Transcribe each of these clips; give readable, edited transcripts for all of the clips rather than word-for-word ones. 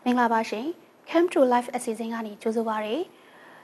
မင်္ဂလာပါရှင် Come to Life အစီအစဉ်ကနေကြိုဆိုပါရစေ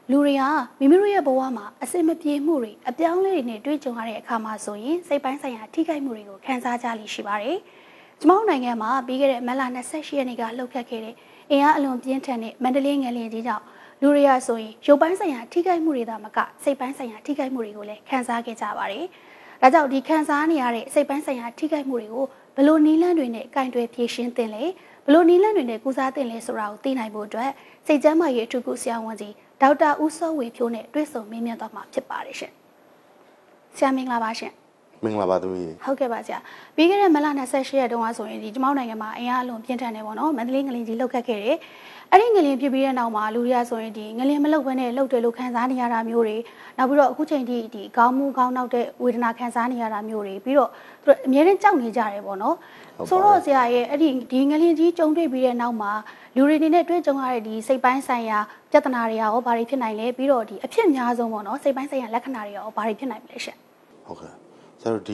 လူတွေကမိမိတို့ရဲ့ဘဝမှာအစင်မပြေမှုတွေအပြောင်းလဲတွေနဲ့တွေ့ကြုံရတဲ့အခါမှာဆိုရင်စိတ်ပိုင်းဆိုင်ရာထိခိုက်မှုတွေကိုခံစားကြလိမ့်ရှိပါတယ်ကျမတို့နိုင်ငံမှာပြီးခဲ့တဲ့မတ်လ28ရက်နေ့ကလှုပ်ခတ်ခဲ့တဲ့အင်အားအလွန်ပြင်းထန်တဲ့မန္တလေးငလျင်ကြီးကြောင့်လူတွေကဆိုရင်ရုပ်ပိုင်းဆိုင်ရာထိခိုက်မှုတွေသာမကစိတ်ပိုင်းဆိုင်ရာထိခိုက်မှုတွေကိုလည်းခံစားခဲ့ကြပါတယ်ဒါကြောင့်ဒီခံစားနေရတဲ့စိတ်ပိုင်းဆိုင်ရာထိခိုက်မှုတွေကိုဘယ်လိုနည်းလမ်းတွေနဲ့ကင်တွယ်ဖြေရှင်းသင့်လဲဘလို့နီလန်တွေနဲ့ကုစားတင်လဲဆိုတာကိုသိနိုင်ဖို့အတွက်စိတ်ကျန်းမာရေးအထူးကုဆရာဝန်ကြီးဒေါက်တာဦးစောဝေဖြိုးနဲ့တွေ့ဆုံမေးမြန်းတော့မှာဖြစ်ပါတယ်ရှင်။ဆရာမင်္ဂလာပါရှင်။မင်္ဂလာပါသမီး။ဟုတ်ကဲ့ပါဆရာ။ပြီးခဲ့တဲ့မလ28ရက်တုန်းကဆိုရင်ဒီကျမတို့နိုင်ငံမှာအင်အားအလွန်ပြင်းထန်နေပေါ့နော်။မန္တလေးငလျင်ကြီးလှုပ်ခတ်ခဲ့တယ်။အဲ့ဒီငလျင်ဖြစ်ပြီးတဲ့နောက်မှာလူတွေကဆိုရင်ဒီငလျင်မလှုပ်ဘဲနဲ့လှုပ်တယ်လို့ခံစားနေရတာမျိုးတွေနောက်ပြီးတော့အခုချိန်ထိဒီခေါင်းမူခေါင်းနောက်တဲ့ဝေဒနာခံစားနေရတာမျိုးတွေပြီးတော့သူတို့အများနဲ့ကြောက်နေကြတယ်ပေါ့နော်။ဆိုတော့ဆရာရဲ့အဲ့ဒီငလျင်ကြီးကြုံတွေ့ပြီးတဲ့နောက်မှာလူတွေနေနဲ့တွေ့ကြုံရတဲ့ဒီစိတ်ပိုင်းဆိုင်ရာပြဿနာတွေရောဘာတွေဖြစ်နိုင်လဲပြီးတော့ဒီအဖြစ်အများဆုံးပေါ့နော်စိတ်ပိုင်းဆိုင်ရာလက္ခဏာတွေရောဘာတွေဖြစ်နိုင်မလဲရှင်ဟုတ်ကဲ့ဆရာတို့ဒီ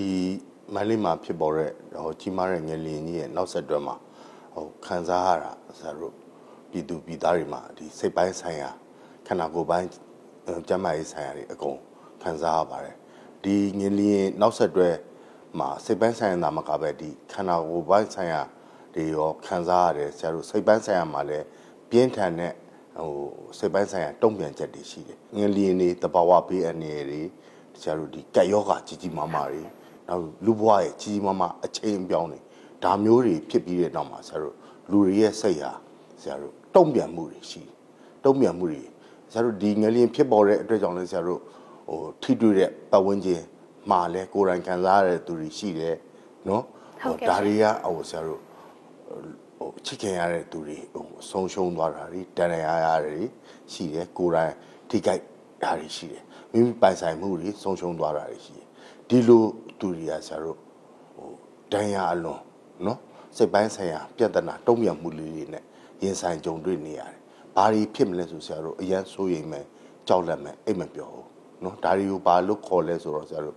မန္တလေးမှာဖြစ်ပေါ်တဲ့ကြီးမားတဲ့ငလျင်ကြီးရဲ့နောက်ဆက်တွဲမှာခံစားရတာဆရာတို့ပြည်သူပြည်သားတွေမှာဒီစိတ်ပိုင်းဆိုင်ရာခန္ဓာကိုယ်ပိုင်းကျန်းမာရေးဆိုင်ရာတွေအကုန်ခံစားရပါတယ်ဒီငလျင်နောက်ဆက်တွဲမှာစိတ်ပိုင်းဆိုင်ရာနာမကပဲဒီခန္ဓာကိုယ်ပိုင်းဆိုင်ရာတွေရောခံစားရတယ်ဆရာတို့စိတ်ပိုင်းဆိုင်ရာမှာလည်းပြင်းထန်တဲ့စိတ်ပိုင်းဆိုင်ရာတုံ့ပြန်ချက်တွေရှိတယ်ငလျင်တွေတဘာဝဘေးအန္တရာယ်တွေဆရာတို့ဒီကက်ယောဂကြီးကြီးမားမားတွေနောက်လူဘဝရဲ့ကြီးကြီးမားမားအချိန်ပြောင်းတွေဒါမျိုးတွေဖြစ်ပြီးတဲ့နောက်မှာဆရာတို့လူတွေရဲ့စိတ်ဟာဆရာတို့တုံ့ပြန်မှုတွေရှိတုံ့ပြန်မှုတွေဆရာတို့ဒီငလျင်ဖြစ်ပေါ်တဲ့အတွက်ကြောင့်လည်းဆရာတို့ထိတွေ့တဲ့ပတ်ဝန်းကျင်မှာလည်းကိုယ်တိုင်ခံစားရတဲ့သူတွေရှိတယ်နော်ဒါတွေကဆရာတို့ချစ်ခင်ရတဲ့သူတွေဆုံးရှုံးသွားတာတွေတန်ရာရတွေရှိတယ်ကိုယ်တိုင်ထိကြိုက်တာတွေရှိတယ်မိမိပိုင်ဆိုင်မှုတွေဆုံးရှုံးသွားတာတွေရှိတယ်ဒီလိုသူတွေကဆရာတို့တန်ရာအလွန်နော်စိတ်ပိုင်းဆိုင်ရာပြဿနာတုံ့ပြန်မှုလေးတွေနဲ့ရင်ဆိုင်ကြုံတွေ့နေရတယ်ဘာတွေဖြစ်မလဲဆိုဆရာတို့အရန်စိုးရိမ်မယ်ကြောက်လန့်မယ်အိတ်မပြောဘူးနော်ဒါတွေကိုဘာလို့ခေါ်လဲဆိုတော့ဆရာတို့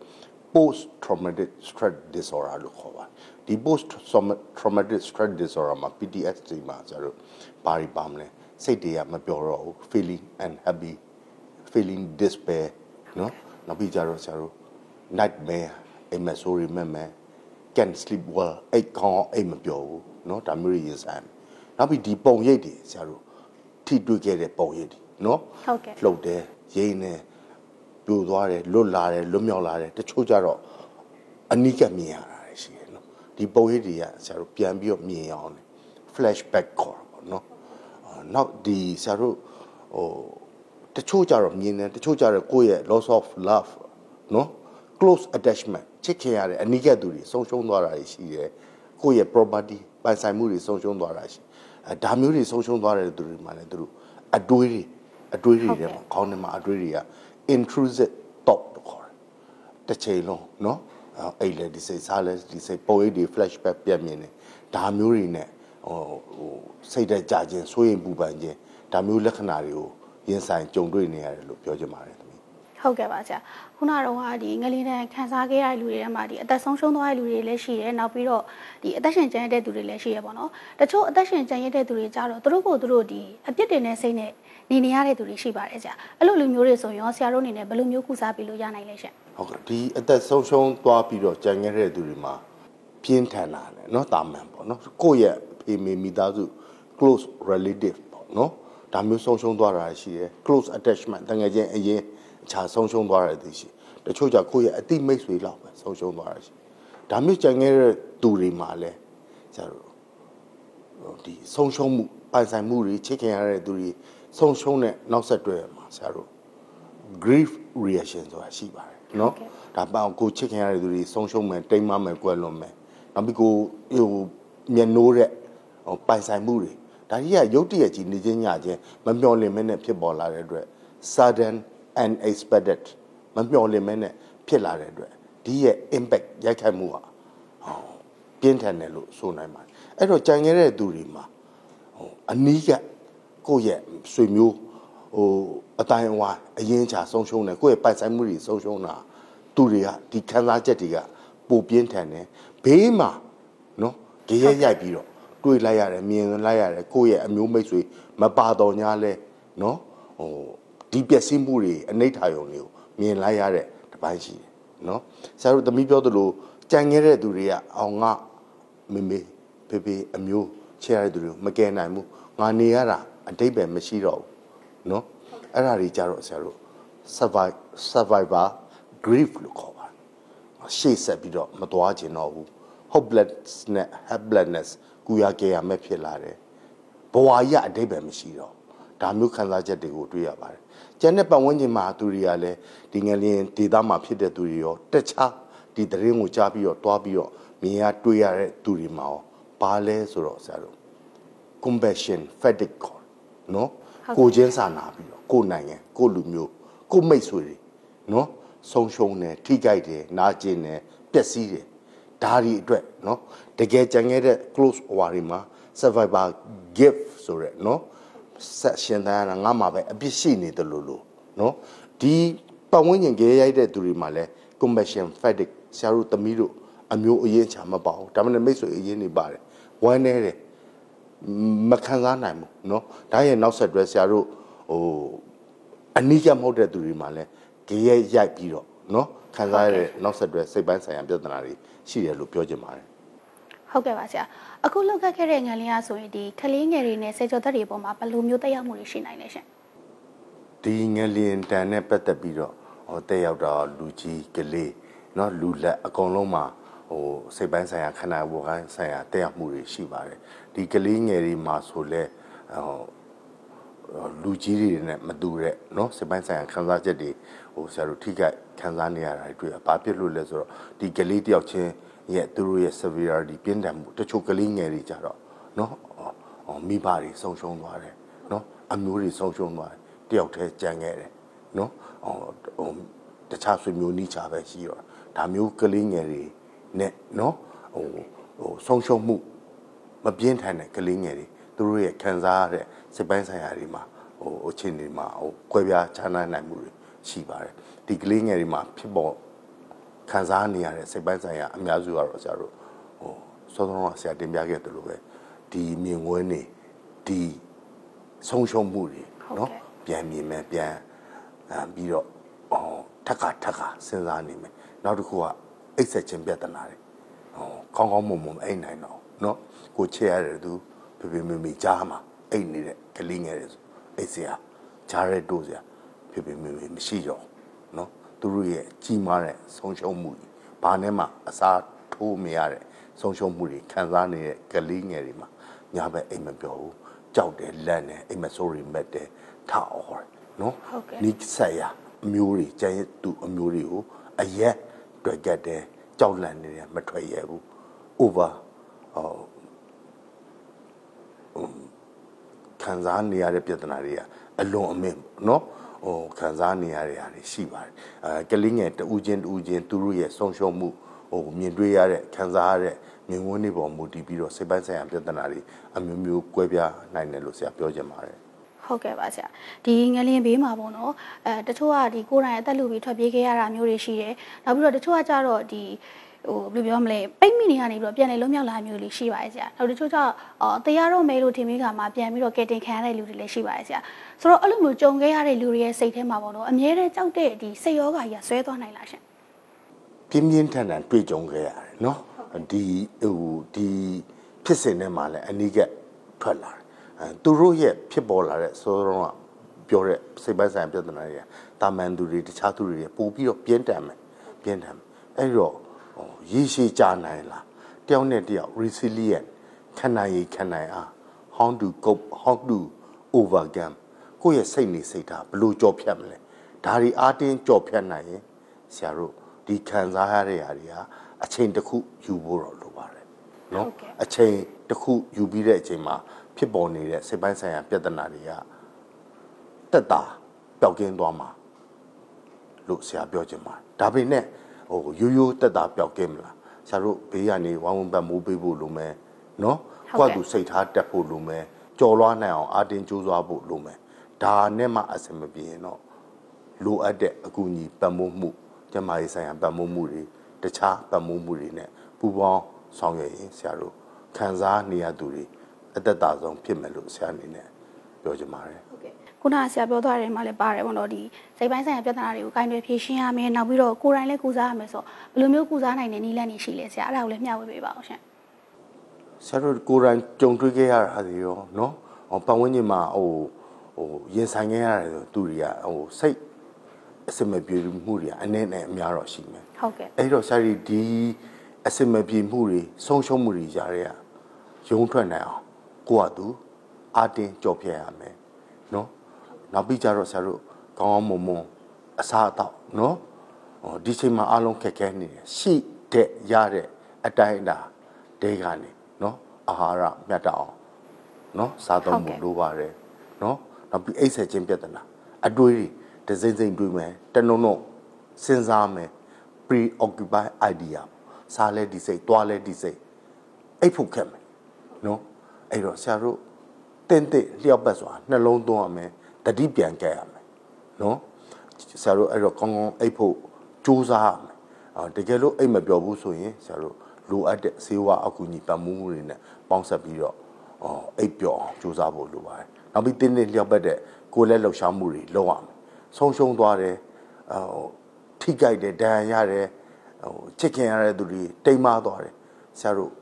post traumatic stress disorder လို့ခေါ်ပါတယ်ဒီ post traumatic stress disorder မှာ PTSD မှာဆရာတို့ဘာတွေပါမလဲစိတ်တွေကမပြောတော့ဘူး feeling unhappy feeling despair နော်နောက်ပြီးကြတော့ဆရာတို့ nightmare အိမ်မဆိုးရီမဲ့မဲ့ can't sleep well အိတ်ခေါင်းအိမ်မပြောဘူးနော်ဒါမျိုးရင်ဆိုင်နောက်ပြီးဒီပုံရိပ်တွေဆရာတို့ထိတွေ့ခဲ့တဲ့ပုံရိပ်တွေနော်ဟုတ်ကဲ့လှုပ်တယ်ရိမ့်နေပြိုသွားတယ်လွတ်လာတယ်လွတ်မြောက်လာတယ်တချို့ကြတော့အနိကမြင်ရတာရှိတယ်နော်ဒီပုံရိပ်တွေကဆရာတို့ပြန်ပြီးတော့မြင်အောင် flashback ခေါ်တာပေါ့နော်နောက်ဒီဆရာတို့တချို့ကြတော့မြင်တယ်တချို့ကြတော့ကိုယ့်ရဲ့ loss of love နော် close attachment ချစ်ခင်ရတဲ့အနိကသူတွေဆုံးရှုံးသွားတာရှိတယ်ကိုယ့်ရဲ့ property ပိုင်ဆိုင်မှုတွေဆုံးရှုံးသွားတာရှိဒါမျိုးတွေဆုံးရှုံးသွားတဲ့သူတွေမှလည်းသူတို့အတွေးတွေထဲမှာခေါင်းထဲမှာအတွေးတွေက intrusive thought လို့ခေါ်တယ်တစ်ချိန်လုံးနော်အဲ့လေဒီစိတ်စားလဲဒီစိတ်ပုံရိပ်တွေ flashback ပြန်မြင်တယ်ဒါမျိုးတွေနဲ့စိတ်တက်ကြခြင်းစိုးရိမ်ပူပန်ခြင်းဒါမျိုးလက္ခဏာတွေကိုရင်ဆိုင်ကြုံတွေ့နေရတယ်လို့ပြောချင်ပါတယ်သမီးဟုတ်ကဲ့ပါဆရာခုနကတော့ဒီငလျင်နဲ့ခံစားခဲ့ရတဲ့လူတွေထဲမှာဒီအသက်ဆုံးရှုံးသွားတဲ့လူတွေလည်းရှိတယ်နောက်ပြီးတော့ဒီအသက်ရှင်ကျန်ရတဲ့သူတွေလည်းရှိရပေါ့နော်တချို့အသက်ရှင်ကျန်ရတဲ့သူတွေကြတော့သူတို့ဒီအပြစ်တင်တဲ့စိတ်နဲ့နေရတဲ့သူတွေရှိပါတယ်ဆရာအဲ့လိုလူမျိုးတွေဆိုရင်ဆရာတို့အနေနဲ့ဘယ်လိုမျိုးကုစားပေးလို့ရနိုင်လဲရှင်ဟုတ်ကဲ့ဒီအသက်ဆုံးရှုံးသွားပြီးတော့ကျန်ခဲ့တဲ့သူတွေမှာပြင်းထန်တာလေနော်တာမန်ပေါ့နော်ကိုယ့်ရဲ့ဖေမေမိသားစု close relative ပေါ့နော်ဒါမျိုးဆုံးရှုံးသွားတာရှိတယ် close attachment တကယ်ချင်းအရင်အခြားဆုံးရှုံးသွားတဲ့သူရှိတချို့ကြကိုယ့်ရဲ့အတိမိတ်ဆွေလောက်ပဲဆုံးရှုံးသွားတာရှိဒါမျိုးကျန်ခဲ့တဲ့သူတွေမှာလည်းဆရာတို့ဒီဆုံးရှုံးမှုပိုင်ဆိုင်မှုတွေချစ်ခင်ရတဲ့သူတွေဆုံးရှုံးတဲ့နောက်ဆက်တွဲမှာဆရာတို့ grief reaction ဆိုတာရှိပါတယ်နော်ဒါပေမဲ့ကိုချစ်ခင်ရတဲ့သူတွေဆုံးရှုံးမယ်တိမ်မမယ်ကွယ်လွန်မယ်နောက်ပြီးကိုမျက်နှိုးတဲ့ပိုင်ဆိုင်မှုတွေဒါကြီးကရုတ်တရက်ကြီးနေချင်းညချင်းမမျှော်လင့်မဲနဲ့ဖြစ်ပေါ်လာတဲ့အတွက် sudden and unexpected မမျှော်လင့်မဲနဲ့ဖြစ်လာတဲ့အတွက်ဒီရဲ့ impact ရိုက်ခတ်မှုဟာပြင်းထန်တယ်လို့ဆိုနိုင်ပါတယ်အဲ့တော့ကြံခဲ့တဲ့သူတွေမှာအနီးကကိုယ့်ရဲ့ဆွေမျိုးအတိုင်းအဝိုင်းအရင်ချဆုံးရှုံးတယ်ကိုယ့်ရဲ့ပိုင်ဆိုင်မှုတွေဆုံးရှုံးတာသူတွေကဒီခံစားချက်တွေကပိုပြင်းထန်တယ်ဘေးမှာနော်ကြေးရိုက်ပြီးတော့ တွေးလိုက်ရတယ်မြင်လိုက်ရတယ်ကိုယ့်ရဲ့အမျိုးမိတ်ဆွေမပါတော်ညာလဲနော်ဒီပျက်စီးမှုတွေအနိဋ္ဌာယုံတွေကိုမြင်လိုက်ရတဲ့တပိုင်းရှိတယ်နော်ဆရာတို့သမီးပြောသလိုကြံခဲ့တဲ့သူတွေကအောင်ငါမေမေဖေဖေအမျိုးချဲရတဲ့သူတွေမကယ်နိုင်ဘူးငါနေရတာအတိတ်ပဲမရှိတော့ဘူးနော်အဲ့ဒါတွေကြတော့ဆရာတို့ survivor grief လို့ခေါ်ပါတယ်ရှေ့ဆက်ပြီးတော့မသွားချင်တော့ဘူး hopelessness helplessness ကူရကြရမဲ့ဖြစ်လာတယ်ဘဝရအတိတ်ပဲမရှိတော့ဒါမျိုးခံစားချက်တွေကိုတွေ့ရပါတယ်ကျန်တဲ့ပတ်ဝန်းကျင်မှာသူတွေကလည်းဒီငလျင်ဒေသမှာဖြစ်တဲ့သူတွေရောတခြားဒီသတင်းကိုကြားပြီးတော့တွားပြီးတော့မြင်ရတွေ့ရတဲ့သူတွေမှာရောဘာလဲဆိုတော့ဆရာတို့ compassion fatigue ခေါ်နော်ကိုချင်းစာနာပြီးတော့ကိုနိုင်ငံကိုလူမျိုးကိုမိတ်ဆွေတွေနော်ဆုံးရှုံးတယ်ထိကြိုက်တယ်နာကျင်တယ်ပျက်စီးတယ်ဒါတွေအတွက်နော်တကယ်ကြံခဲ့တဲ့ close ဟွာတွေမှာ survivor gift ဆိုရက်နော်ဆက်ရှင်တန်းငါမှာပဲအပြစ်ရှိနေတယ်လို့နော်ဒီပတ်ဝန်းကျင်ကြဲရိုက်တဲ့သူတွေမှာလဲ compassion fatigue ဆရာတို့သမီးတို့အမျိုးအရင်ချာမပါဘူးဒါမှမဟုတ်မိတ်ဆွေအရင်နေပါတယ်ဝမ်းနေတယ်မခံစားနိုင်ဘူးเนาะဒါရဲ့နောက်ဆက်တွဲဆရာတို့အနိကမဟုတ်တဲ့သူတွေမှာလဲကြေးရိုက်ပြီးတော့เนาะခံစားရတဲ့နောက်ဆက်တွဲစိတ်ပိုင်းဆိုင်ရာပြဿနာတွေရှိတယ်လို့ပြောချင်ပါတယ်ဟုတ်ကဲ့ပါဆရာအခုလောက်ခက်ခဲ့တဲ့ငလျင်ကဆိုရင်ဒီကလေးငယ်တွေနဲ့စေကျော်သက်တွေပေါ်မှာဘယ်လိုမျိုးတက်ရောက်မှုတွေရှိနိုင်လဲရှင်ဒီငလျင်တန်နဲ့ပတ်သက်ပြီးတော့တက်ရောက်တာလူကြီးကလေးเนาะလူလက်အကုန်လုံးမှာစိတ်ပိုင်းဆိုင်ရာခန္ဓာကိုယ်ပိုင်းဆိုင်ရာတက်ရောက်မှုတွေရှိပါတယ်ဒီကလေးငယ်တွေမှာဆိုလဲလူကြီးတွေနဲ့မတူတဲ့เนาะစိတ်ပိုင်းဆိုင်ရာခံစားချက်တွေဆရာတို့ထိခိုက်ခံစားနေရတာတွေတွေ့ဘာဖြစ်လို့လဲဆိုတော့ဒီကလေးတယောက်ချင်းရဲ့သူတို့ရဲ့ severity ပြင်းထန်မှုတချို့ကလေးငယ်တွေကြတော့เนาะမိဘတွေဆုံးရှုံးသွားတယ်เนาะအမျိုးတွေဆုံးရှုံးသွားတယ်တယောက်တည်းကြံခဲ့တယ်เนาะတခြားဆွေမျိုးနီးချာပဲရှိတော့ဒါမျိုးကလေးငယ်တွေနဲ့เนาะဆုံးရှုံးမှုမပြင်းထန်တဲ့ကလေးငယ်တွေသူတို့ရဲ့ခံစားရတဲ့စိတ်ပိုင်းဆိုင်ရာတွေမှာအခြေအနေမှာကွဲပြားခြားနားနိုင်မှုတွေရှိပါတယ်ဒီကလေးငယ်တွေမှာဖြစ်ပေါ်ခံစားနေရတဲ့စိတ်ပိုင်းဆိုင်ရာအများစုကတော့ဆရာတို့စောစောကဆရာတင်ပြခဲ့တယ်လို့ပဲဒီမြင်ကွင်းနေဒီဆုံးရှုံးမှုတွေเนาะပြန်မြင်မယ်ပြန်ပြီးတော့ထက်ကစဉ်းစားနေမယ်နောက်တစ်ခုကအိတ်ဆက်ခြင်းပြဿနာတွေကောင်းကောင်းမွန်မွန်အိတ်နိုင်တော့เนาะကိုချဲရတဲ့သူဖေဖေမေမေကြားမှာအိတ်နေတဲ့ကလေးငယ်တွေဆိုအိတ်စရာကြားရဲတို့စရာဖေဖေမေမေမရှိတော့เนาะသူတို့ရဲ့ကြီးမားတဲ့ဆုံးရှုံးမှုဘာနဲ့မှအစားထိုးမရတဲ့ဆုံးရှုံးမှုတွေခံစားနေတဲ့ကလေးငယ်တွေမှာညာဘက်အိမ်မပြောဘူးကြောက်တယ်လန့်တယ်အိမ်မဆိုးရီမက်တယ်ထအော်เนาะနိဆက်ရအမျိုးတွေကျန်ရဲ့သူအမျိုးတွေကိုအရက်တွေ့ကြတယ်ကြောက်လန့်နေတယ်မထွက်ရဘူး over ခံစားနေရတဲ့ပြဿနာတွေကအလွန်အမင်းเนาะခံစားနေရတဲ့ဟာတွေရှိပါတယ်ကလေးငယ်တူးချင်းသူတို့ရဲ့ဆုံးရှုံးမှုမြင်တွေ့ရတဲ့ခံစားရတဲ့မြင်ကွင်းတွေပေါ်မူတည်ပြီးတော့စိတ်ပိုင်းဆိုင်ရာပြဿနာတွေအမျိုးမျိုးကွဲပြားနိုင်တယ်လို့ဆရာပြောချင်ပါတယ်ဟုတ်ကဲ့ပါဆရာဒီငလျင်ဘေးမှာပေါ့နော်တချို့ကဒီကိုယ်တိုင်အသက်လူပြီးထွက်ပြေးခဲ့ရတာမျိုးတွေရှိတယ်နောက်ပြီးတော့တချို့ကကြတော့ဒီဘယ်လိုပြောမလဲပိတ်မိနေရနေပြီးတော့ပြန်လေလုံးမြောက်လာမျိုးလေးရှိပါတယ်ဆရာနောက်တချို့ကျတရားတော့မဲလို့ထင်မိကမှာပြန်ပြီးတော့ကယ်တင်ခံရတဲ့လူတွေလည်းရှိပါတယ်ဆရာဆိုတော့အဲ့လိုမျိုးကြုံခဲ့ရတဲ့လူတွေရဲ့စိတ်ထဲမှာပေါ့နော်အမြဲတမ်းကြောက်တဲ့ဒီစိတ်ယောဂါကြီးဆွဲသွားနိုင်လားရှင်ပြင်းပြင်းထန်ထန်တွေ့ကြုံခဲ့ရတယ်နော်ဒီဖြစ်စဉ်ထဲမှာလည်းအနိကထွက်လာတယ်သူတို့ရဲ့ဖြစ်ပေါ်လာတဲ့ဆိုတော့ပြောတဲ့စိတ်ပိုင်းဆိုင်ပြဿနာတွေကတာမန်သူတွေတခြားသူတွေပို့ပြီးတော့ပြင်းထန်မယ်အဲ့တော့ရည်ရှိကြနိုင်လားတယောက်နဲ့တယောက် resilient ခံနိုင်အား how to cope how to overcome ကိုယ့်ရဲ့စိတ်နေစိတ်ထားဘယ်လိုကြော်ဖြတ်မလဲဒါတွေအားတင်းကြော်ဖြတ်နိုင်ရင်ဆရာတို့ဒီခံစားရတဲ့ຢာတွေဟာအချိန်တစ်ခုယူဖို့တော့လိုပါတယ်နော်အချိန်တစ်ခုယူပြီးတဲ့အချိန်မှာဖြစ်ပေါ်နေတဲ့စိတ်ပိုင်းဆိုင်ရာပြဿနာတွေကတက်တာပျောက်ကင်းသွားမှာလို့ဆရာပြောချင်ပါတယ်ဒါပေမဲ့ရိုးတက်တာပျောက်ကင်းမလားဆရာတို့ဘေးကနေဝိုင်းဝန်းပတ်မိုးပေးဖို့လိုမယ်နော်ကိုယ့်သူစိတ်ထားတက်ဖို့လိုမယ်ကြော်လွှားနိုင်အောင်အာတင်ကြိုးစားဖို့လိုမယ်ဒါနဲ့မှအဆင်မပြေရင်တော့လိုအပ်တဲ့အကူအညီပတ်မိုးမှုကျမရေးဆိုင်ရာပတ်မိုးမှုတွေတခြားပတ်မိုးမှုတွေနဲ့ပူးပေါင်းဆောင်ရွက်ရင်ဆရာတို့ခံစားနေရသူတွေ အသက်သာဆုံးဖြစ်မယ်လို့ဆရာအနေနဲ့ပြောချင်ပါတယ်ဟုတ်ကဲ့ခုနကဆရာပြောသွားတယ်မှာလည်းပါတယ်ပေါ့နော်ဒီစိတ်ပိုင်းဆိုင်ရာပြဿနာတွေကိုကိုင်တွယ်ဖြေရှင်းရမယ်နောက်ပြီးတော့ကိုယ်တိုင်လည်းကုစားရမယ်ဆိုဘယ်လိုမျိုးကုစားနိုင်တဲ့နည်းလမ်းတွေရှိလဲဆရာအဲ့ဒါကိုလည်းမျှဝေပေးပါအောင်ရှင်ဆရာတို့ကိုယ်တိုင်ကြုံတွေ့ခဲ့ရတာတွေရောနော်ပတ်ဝန်းကျင်မှာရင်ဆိုင်ခဲ့ရတယ်ဆိုသူတွေကစိတ်အစမပြေမှုတွေအနေနဲ့အများတော့ရှိမယ်ဟုတ်ကဲ့အဲ့တော့ဆရာကြီးဒီအစမပြေမှုတွေဆုံးရှုံးမှုတွေကြားရရုံထွက်နိုင်အောင်ကိုကသူအာတင်းကြော်ပြရမယ်နော်နောက်ပြီးကြတော့ဆရာတို့ကောင်းကောင်းမွန်မွန်အစားအသောက်နော်ဒီချိန်မှာအားလုံးခက်ခဲနေတယ်ရှိတဲ့ရတဲ့အတိုင်းအတာဒဲကနေနော်အာဟာရမြတ်တအောင်နော်စားသုံးဖို့လိုပါတယ်နော်နောက်ပြီးအိပ်ဆက်ခြင်းပြဿနာအတွေးတွေစိမ့်စိမ့်တွေးမယ်တနုံတော့စဉ်းစားမယ် preoccupy idea စားလဲဒီစိတ်တွားလဲဒီစိတ်အိပ်ဖို့ခက်မယ်နော်အဲ့တော့ဆရာတို့တင်းတင်းလျှောက်ပတ်စွာနှလုံးသွင်းရမယ်တတိပြန်ကြရမယ်နော်ဆရာတို့အဲ့တော့ကောင်းကောင်းအိပ်ဖို့ကြိုးစားရမယ်တကယ်လို့အိပ်မပြောဘူးဆိုရင်ဆရာတို့လိုအပ်တဲ့ဆေးဝါးအကူအညီပတ်မှုတွေနဲ့ပေါင်းဆက်ပြီးတော့အိပ်ပျော်အောင်ကြိုးစားဖို့လိုပါတယ်နောက်ပြီးတင်းတင်းလျှောက်ပတ်တဲ့ကိုယ်လက်လှုပ်ရှားမှုတွေလုပ်ရမယ်ဆုံးရှုံးသွားတယ်ထိကြိုက်တယ်ဒဏ်ရာရတယ်ချစ်ခင်ရတဲ့သူတွေတိမ်မသွားတယ်ဆရာတို့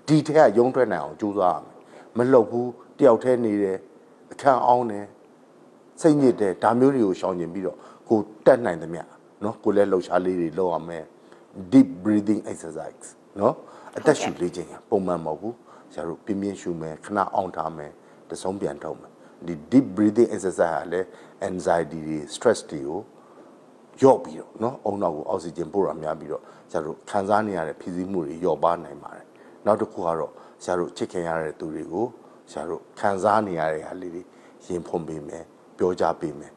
ဒီထက်ကရုံးထွက်နိုင်အောင်ကြိုးစားရမယ်မလှုပ်ဘူးတယောက်တည်းနေတယ်အခန်းအောင်းတယ်စိတ်ညစ်တယ်ဒါမျိုးတွေကိုရှောင်ကျင်ပြီးတော့ကိုတက်နိုင်သမျှနော်ကိုလည်းလှုပ်ရှားလေးတွေလုပ်ရမယ် deep breathing exercise နော်အသက်ရှူလေ့ကျင့်ရပုံမှန်မဟုတ်ဘူးဆရာတို့ပြင်းပြင်းရှူမယ်ခဏအောင်ထားမယ်တဆုံးပြန်ထုတ်မယ်ဒီ deep breathing exercise ဟာလည်း anxiety တွေ stress တွေကိုယော့ပြီးတော့နော်အုံနောက်ကိုအောက်ဆီဂျင်ပို့ရများပြီးတော့ဆရာတို့ခံစားနေရတဲ့ဖိစီးမှုတွေယော့ပါနိုင်ပါတယ်နောက်တစ်ခုကတော့ဆရာတို့ချစ်ခင်ရတဲ့သူတွေကိုဆရာတို့ခံစားနေရတဲ့ဟာလေးတွေရင်ဖွင့်ပေးမယ်ပြောကြပေးမယ်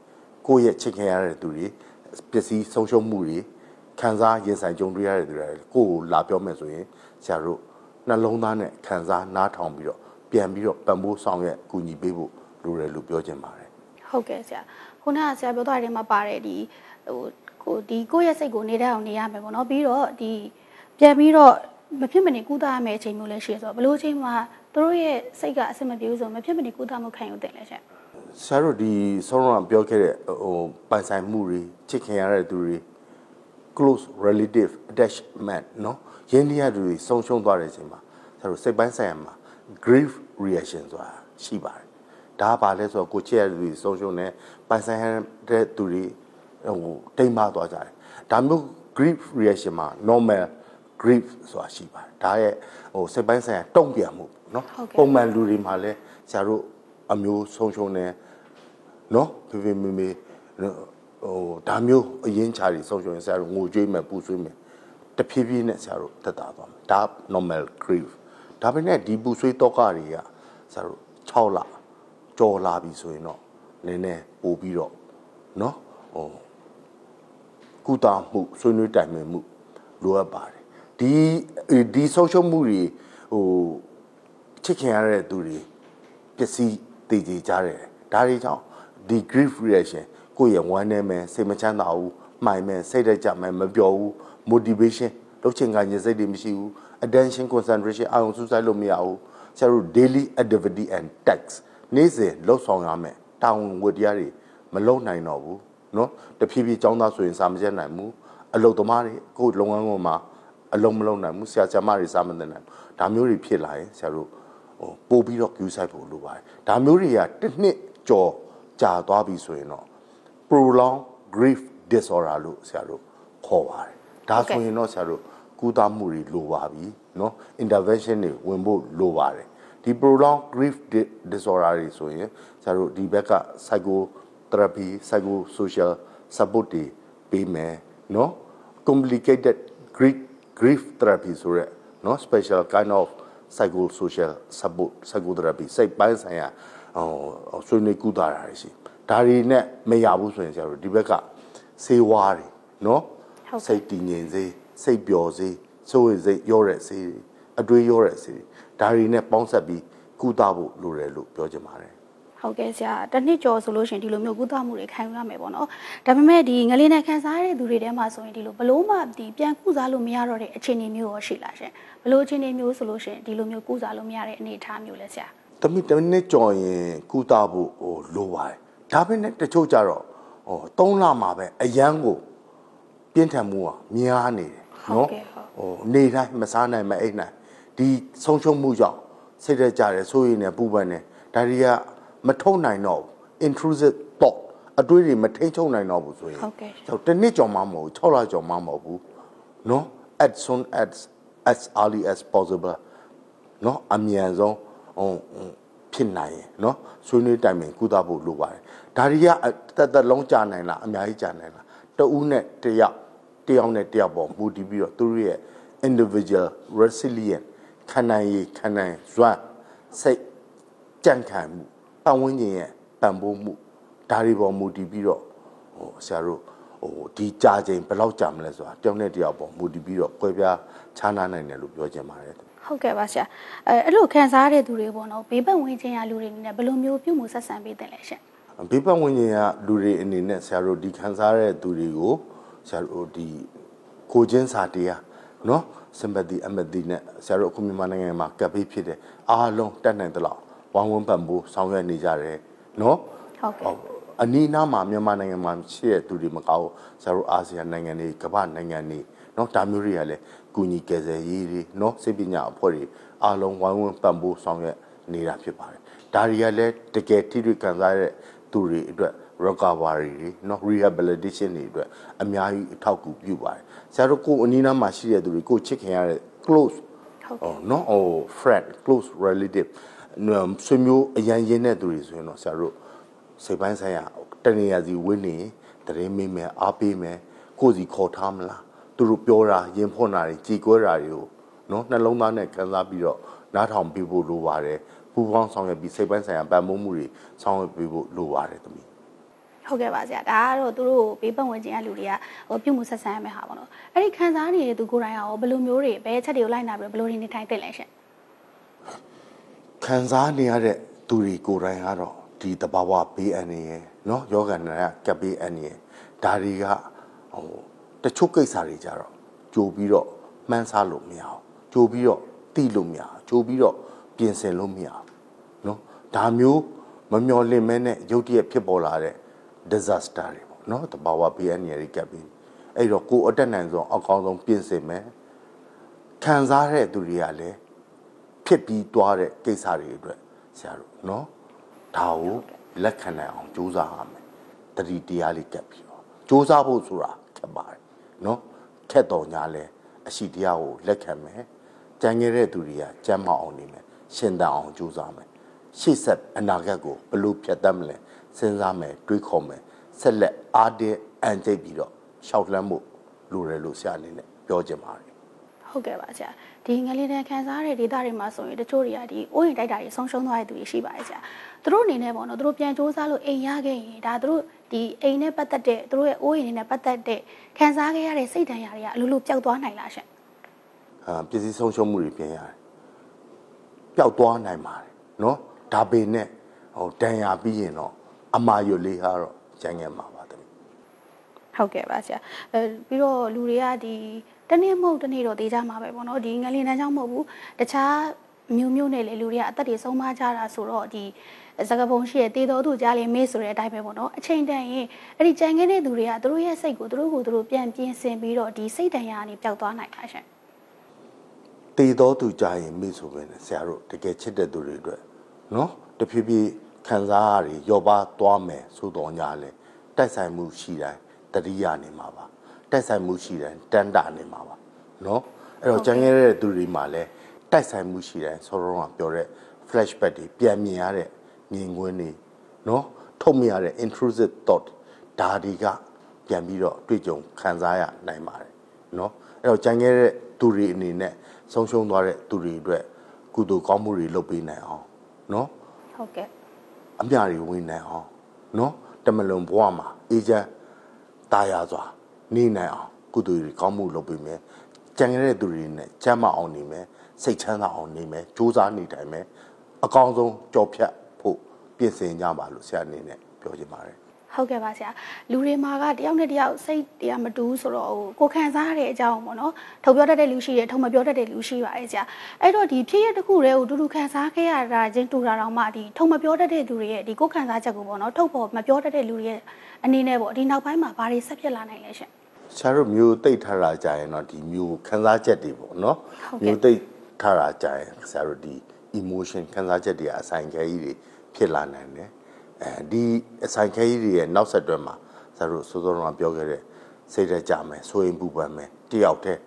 ကိုယ့်ရဲ့ချစ်ခင်ရတဲ့သူတွေပစ္စည်းဆုံးရှုံးမှုတွေခံစားရင်ဆိုင်ကြုံတွေ့ရတဲ့သူတွေကိုယ်လာပြောမယ်ဆိုရင်ဆရာတို့နှလုံးသားနဲ့ခံစားနားထောင်ပြီးတော့ပြန်ပြီးတော့ပံ့ပိုးဆောင်ရွက်ကူညီပေးဖို့လိုတယ်လို့ပြောချင်ပါတယ်ဟုတ်ကဲ့ဆရာခုနကဆရာပြောသွားတယ်မှာပါတယ်ဒီကိုယ့်ရဲ့စိတ်ကိုနေတတ်အောင်နေရမယ်ပေါ့နော်ပြီးတော့ဒီပြန်ပြီးတော့မဖြစ်မနေကုသရမယ့်အချိန်မျိုးလည်းရှိရဆိုတော့ဘလို့အချိန်မှာသူတို့ရဲ့စိတ်ကအဆင်မပြေဘူးဆိုမဖြစ်မနေကုသမှုခံယူတင်လဲရှင်ဆရာတို့ဒီဆောင်းရပြောခဲ့တဲ့ပိုင်ဆိုင်မှုတွေချစ်ခင်ရတဲ့သူတွေ close relative attachment နော်ရင်းနှီးရသူတွေဆုံးရှုံးသွားတဲ့အချိန်မှာဆရာတို့စိတ်ပိုင်းဆိုင်ရာမှာ grief reaction ဆိုတာရှိပါတယ်ဒါကဘာလဲဆိုတော့ကိုချစ်ရတဲ့သူတွေဆုံးရှုံးတယ်ပိုင်ဆိုင်ရတဲ့သူတွေတိမ်မသွားကြတယ်ဒါမျိုး grief reaction မှာ normal grief ဆိုတာရှိပါတယ်ဒါရဲ့စိတ်ပိုင်းဆိုင်ရာတုံ့ပြန်မှုနော်ပုံမှန်လူတွေမှာလည်းဆရာတို့အမျိုးဆုံးရှုံးနေနော်ဖေဖေမေမေဒါမျိုးအရင်ချာတွေဆုံးရှုံးရင်ဆရာတို့ငိုကြွေးမယ်ပူဆွေးမယ်တဖြည်းဖြည်းနဲ့ဆရာတို့သက်သာသွားမယ်ဒါ normal grief ဒါပေမဲ့ဒီပူဆွေးတော့ကတွေကဆရာတို့6လကြော်လာပြီဆိုရင်တော့နည်းနည်းပို့ပြီးတော့နော်ကုသမှုဆွေးနွေးတိုင်ပင်မှုလိုအပ်ပါတယ်ဒီဆုံးရှုံးမှုတွေချစ်ခင်ရတဲ့သူတွေပစ္စည်းတည်ကြကြတယ်ဒါတွေကြောင့်ဒီ grief reaction ကိုယ့်ရဲ့ဝမ်းနည်းမယ်စိတ်မချမ်းသာဘူးမှိုင်မယ်စိတ်တက်ကြမယ်မပျော်ဘူး motivation လုပ်ချင်ကညစိတ်တွေမရှိဘူး attention concentration အာရုံစူးစိုက်လို့မရဘူးဆရာတို့ daily activity and tasks နေ့စဉ်လှုပ်ဆောင်ရမယ်တာဝန်ဝတ္တရားတွေမလုပ်နိုင်တော့ဘူးနော်တဖြည်းဖြည်းចောင်းသားဆိုရင်စာမကျက်နိုင်ဘူးအလုပ်သမားတွေကိုယ်လုပ်ငန်းခွင်မှာအလုံးမလုံးနိုင်ဘူးဆရာဆရာမတွေစာမသိနိုင်ဘူးဒါမျိုးတွေဖြစ်လာရင်ဆရာတို့ပို့ပြီးတော့ queue site ဖို့လိုပါတယ်ဒါမျိုးတွေကတစ်နှစ်ကျော်ကြာသွားပြီဆိုရင်တော့ prolonged grief disorder လို့ဆရာတို့ခေါ်ပါတယ်ဒါဆိုရင်တော့ဆရာတို့ကုသမှုတွေလိုပါပြီเนาะ intervention တွေဝင်ဖို့လိုပါတယ်ဒီ prolonged grief disorder တွေဆိုရင်ဆရာတို့ဒီဘက်က psychotherapy psychosocial support တွေပေးမယ်เนาะ complicated grief therapy ဆိုရက်เนาะ special kind of psychosocial support psychotherapy စိတ်ပိုင်းဆိုင်ရာဆွေးနွေးကုသတာတွေရှိဒါတွေနဲ့မရဘူးဆိုရင်ဆရာတို့ဒီဘက်ကဆေးဝါးတွေเนาะစိတ်တည်ငြိမ်စေစိတ်ပျော်စေစိုးရိမ်စိတ်ရောတဲ့စေအတွေးရောတဲ့စေဒါတွေနဲ့ပေါင်းဆက်ပြီးကုသဖို့လိုတယ်လို့ပြောချင်ပါတယ်ဟ ဟုတ်ကဲ့ဆရာတနှစ်ကျော်ဆိုလို့ရှင်ဒီလိုမျိုးကုသမှုတွေခံယူရမယ်ပေါ့နော်ဒါပေမဲ့ဒီငလင်းနဲ့ခံစားရတဲ့သူတွေထဲမှာဆိုရင်ဒီလိုဘလို့မှဒီပြန်ကုစားလို့မရတော့တဲ့အခြေအနေမျိုးရောရှိလားရှင်ဘလို့အခြေအနေမျိုးဆိုလို့ရှင်ဒီလိုမျိုးကုစားလို့မရတဲ့အနေအထားမျိုးလဲဆရာတနှစ်ကျော်ရင်ကုသဖို့လိုပါတယ်ဒါပေမဲ့တချို့ကြတော့3လမှာပဲအရန်ကိုပြင်းထန်မှုကများနေတယ်နော်နေတိုင်းမစားနိုင်မအိပ်နိုင်ဒီဆုံးရှုံးမှုကြောင့်စိတ်ရကြတယ်ဆိုရင်လည်းပူပန်တယ်ဒါတွေကမထုံနိုင်တော့ intrusive thought အတွေးတွေမထိန်ချုံနိုင်တော့ဘူးဆိုရင်တနှစ်ကျော်မှမဟုတ်6လကျော်မှမဟုတ်ဘူးနော် as soon as early as possible နော်အမြန်ဆုံးဖြစ်နိုင်ရင်နော်ဆွေးနွေးတိုင်ပင်ကုသဖို့လိုပါတယ်ဒါတွေကတက်လုံးကြာနိုင်လားအများကြီးကြာနိုင်လားတဦးနဲ့တယောက်နဲ့တယောက်ပေါ်မူတည်ပြီးတော့သူတို့ရဲ့ individual resilient ခံနိုင်စွမ်းစိတ်ကြံ့ခိုင်မှုပတ်ဝန်းကျင်ရဲ့ပံ့ပိုးမှုဒါတွေပေါ်မူတည်ပြီးတော့ဆရာတို့ဒီကြာချိန်ဘယ်လောက်ကြာမလဲဆိုတာတယောက်နဲ့တယောက်ပေါ်မူတည်ပြီးတော့ကွဲပြားခြားနားနိုင်တယ်လို့ပြောချင်ပါတယ်ဟုတ်ကဲ့ပါဆရာအဲ့လိုခံစားရတဲ့သူတွေပေါ့နော်ဘေးပတ်ဝန်းကျင်ကလူတွေအနေနဲ့ဘယ်လိုမျိုးပြုမှုဆက်ဆံပေးတယ်လဲရှင်ဘေးပတ်ဝန်းကျင်ကလူတွေအနေနဲ့ဆရာတို့ဒီခံစားရတဲ့သူတွေကိုဆရာတို့ဒီကိုချင်းစာတရားနော် sympathy empathy နဲ့ဆရာတို့အခုမြန်မာနိုင်ငံမှာကပ်ပေးဖြစ်တယ်အားလုံးတတ်နိုင်သလောက်ဝမ်းဝန်းပံ့ပိုးဆောင်ရွက်နေကြတယ်နော်ဟုတ်ကဲ့အနီးနားမှာမြန်မာနိုင်ငံမှာရှိတဲ့သူတွေမကောက်ဆရာတို့အာဆီယံနိုင်ငံတွေကမ္ဘာနိုင်ငံတွေနော်ဒါမျိုးတွေကလည်းကုညီကယ်ဆယ်ရေးတွေနော်စိတ်ပညာအဖွဲ့တွေအားလုံးဝိုင်းဝန်းပံ့ပိုးဆောင်ရွက်နေတာဖြစ်ပါတယ်ဒါတွေကလည်းတကယ်ထိတွေ့ခံစားရတဲ့သူတွေအတွက် recovery တွေနော် rehabilitation တွေအတွက်အများကြီးအထောက်အကူပြုပါတယ်ဆရာတို့ကိုအနီးနားမှာရှိတဲ့သူတွေကိုချစ်ခင်ရတဲ့ close နော်friend close relative ဆွေမျိုးအရန်ရင်းတဲ့သူတွေဆိုရင်တော့ဆရာတို့စိတ်ပိုင်းဆိုင်ရာတနေရာစီဝင်းနေတရင်မေးမယ်အားပေးမယ်ကိုယ်စီခေါ်ထားမလားသူတို့ပြောတာရင်ဖွင့်တာတွေကြည်ကွဲတာတွေကိုနော်နှလုံးသားနဲ့ခံစားပြီးတော့နားထောင်ပြဖို့လိုပါတယ်ပူပေါင်းဆောင်ရွက်ပြီးစိတ်ပိုင်းဆိုင်ရာပံ့ပိုးမှုတွေဆောင်ရွက်ပြဖို့လိုပါတယ်သမီးဟုတ်ကဲ့ပါဆရာဒါကတော့သူတို့ဘေးပတ်ဝန်းကျင်ကလူတွေကပြုမှုဆက်ဆံရမယ့်ဟာပေါ့နော်အဲ့ဒီခံစားနေတဲ့သူကိုယ်တိုင်ရောဘယ်လိုမျိုးတွေဘယ်ချက်တွေကိုလိုက်နာပြီးဘယ်လိုနေထိုင်သင့်လဲရှင်ခံစားနေရတဲ့သူတွေကိုယ်တိုင်ကတော့ဒီတဘာဝဘေးအန္တရာယ်နော်ယောဂနာကပ်ဘေးအန္တရာယ်ဒါတွေကတချို့ကိစ္စတွေကြတော့ကြိုပြီးတော့မှန်းဆလို့မရအောင်ကြိုပြီးတော့သိလို့မရအောင်ကြိုပြီးတော့ပြင်ဆင်လို့မရအောင်နော်ဒါမျိုးမမျှော်လင့်မဲနဲ့ရုတ်တရက်ဖြစ်ပေါ်လာတဲ့ disaster တွေပေါ့နော်တဘာဝဘေးအန္တရာယ်တွေကပ်ပြီးအဲ့တော့ကိုယ်အတက်နိုင်ဆုံးအကောင်းဆုံးပြင်ဆင်မယ်ခံစားတဲ့သူတွေကလည်းဖြစ်ပြီးသွားတဲ့ကိစ္စတွေအတွက်ဆရာတို့နော်ဒါကိုလက်ခံနိုင်အောင်ကြိုးစားရမယ်တတိတရားလေးကပ်ပြီးတော့ကြိုးစားဖို့ဆိုတာခက်ပါတယ်နော်ခက်တော်ညာလဲအရှိတရားကိုလက်ခံမယ်ကြံခဲ့တဲ့သူတွေကကြမ်းမအောင်နေမယ်ရှင်သန်အောင်ကြိုးစားမယ်ရှေ့ဆက်အနာဂတ်ကိုဘလို့ဖြတ်တတ်မလဲစဉ်းစားမယ်တွေးခေါ်မယ်ဆက်လက်အားတဲ့အန်ကျိတ်ပြီးတော့ရှောက်လှမ်းဖို့လိုတယ်လို့ဆရာအနေနဲ့ပြောချင်ပါတယ်ဟုတ်ကဲ့ပါဆရာဒီငလျင်တဲ့ခံစားရတဲ့ဒေသတွေမှာဆိုရင်တချို့တွေကဒီအိုးရင်တိုက်တာတွေဆုံးရှုံးသွားတဲ့သူတွေရှိပါတယ်ဆရာသူတို့အနေနဲ့ပေါ့နော်သူတို့ပြန်စူးစမ်းလို့အိမ်ရခဲ့ရင်ဒါသူတို့ဒီအိမ်နဲ့ပတ်သက်တဲ့သူတို့ရဲ့အိုးရင်နဲ့ပတ်သက်တဲ့ခံစားခဲ့ရတဲ့စိတ်ဒဏ်ရာတွေကအလိုလိုပျောက်သွားနိုင်လားရှင်ပစ္စည်းဆုံးရှုံးမှုတွေပြန်ရတယ်ပျောက်သွားနိုင်ပါတယ်နော်ဒါပေမဲ့ဒဏ်ရာပြီးရင်တော့အမာရွတ်လေးကတော့ကျန်ခဲ့မှာပါတမီးဟုတ်ကဲ့ပါဆရာပြီးတော့လူတွေကဒီတနေ့မဟုတ်တနေ့တော့တေးကြမှာပဲပေါ့နော်ဒီငလျင်တန်းကြောင့်မဟုတ်ဘူးတခြားမျိုးနဲ့လေလူတွေကအသက်တွေဆုံးမကြတာဆိုတော့ဒီစကားပုံရှိရဲ့တေးတော်သူကြားလေးမေးဆိုတဲ့အတိုင်းပဲပေါ့နော်အချိန်တန်ရင်အဲ့ဒီကြံခဲ့တဲ့သူတွေကသူတို့ရဲ့စိတ်ကိုသူတို့ပြန်ပြင်ဆင်ပြီးတော့ဒီစိတ်တန်ရာကနေပျောက်သွားနိုင်တာရှင်တေးတော်သူကြားရင်မေးဆိုပဲဆရာတို့တကယ်ချစ်တဲ့သူတွေအတွက်နော်တဖြည်းဖြည်းခံစားရရောပါသွားမယ်ဆိုတော့ညာလဲတိုက်ဆိုင်မှုရှိတိုင်းတတိယနေမှာပါတိုက်ဆိုင်မှုရှိတိုင်းတန်တာနေမှာပါနော်အဲ့တော့ကြံခဲ့တဲ့သူတွေမှာလဲတိုက်ဆိုင်မှုရှိတိုင်းဆောတော့ကပြောတဲ့ flashback တွေပြန်မြင်ရတဲ့မြင်ကွင်းတွေနော်ထုတ်မြင်ရတဲ့ intrusive thought ဒါတွေကပြန်ပြီးတော့တွေ့ကြုံခံစားရနိုင်ပါတယ်နော်အဲ့တော့ကြံခဲ့တဲ့သူတွေအနေနဲ့ဆုံးရှုံးသွားတဲ့သူတွေအတွက်ကုသိုလ်ကောင်းမှုတွေလုပ်ပေးနိုင်အောင်နော်ဟုတ်ကဲ့အမြတွေဝင်နိုင်အောင်နော်တမလွန်ဘဝမှာအေးချမ်းတာယာစွာနေနိုင်အောင်ကုသိုလ်တွေကောင်းမှုလုပ်ပေးမယ်ကြံရတဲ့သူတွေနဲ့ချမ်းမအောင်နေမယ်စိတ်ချမ်းသာအောင်နေမယ်ကြိုးစားနေတိုင်းမယ်အကောင်းဆုံးကြော်ဖြတ်ဖို့ပြ ပြင်ဆင်ကြပါလို့ဆရာအနေနဲ့ပြောချင်ပါတယ်ဟုတ်ကဲ့ပါဆရာလူတွေမှာကတယောက်နဲ့တယောက်စိတ်တရားမတူဘူးဆိုတော့ကိုခံစားရတဲ့အကြောင်းပေါ့နော်ထုတ်ပြောတတ်တဲ့လူရှိတယ်ထုံမပြောတတ်တဲ့လူရှိပါတယ်ဆရာအဲ့တော့ဒီဖြစ်ရတစ်ခုတည်းကိုတူတူခံစားခဲ့ရတာချင်းတူတာတော့မှဒီထုံမပြောတတ်တဲ့လူတွေရဲ့ဒီကိုခံစားချက်ကိုပေါ့နော်ထုတ်ဖို့မပြောတတ်တဲ့လူတွေရဲ့အနေနဲ့ပေါ့ဒီနောက်ပိုင်းမှာဘာတွေဆက်ဖြစ်လာနိုင်လဲရှင်ဆရာတို့မျိုးသိထားတာကြာရင်တော့ဒီမျိုးခံစားချက်တွေပေါ့နော်မျိုးသိထားတာကြာရင်ဆရာတို့ဒီ emotion ခံစားချက်တွေအဆိုင်ခဲကြီးတွေဖြစ်လာနိုင်တယ်ဒီအဆိုင်ခဲကြီးတွေရဲ့နောက်ဆက်တွဲမှာဆရာတို့စိုးစိုးကပြောခဲ့တဲ့စိတ်ဓာတ်ကြမယ်ဆိုရင်ပူပန်မယ်တယောက်တည်း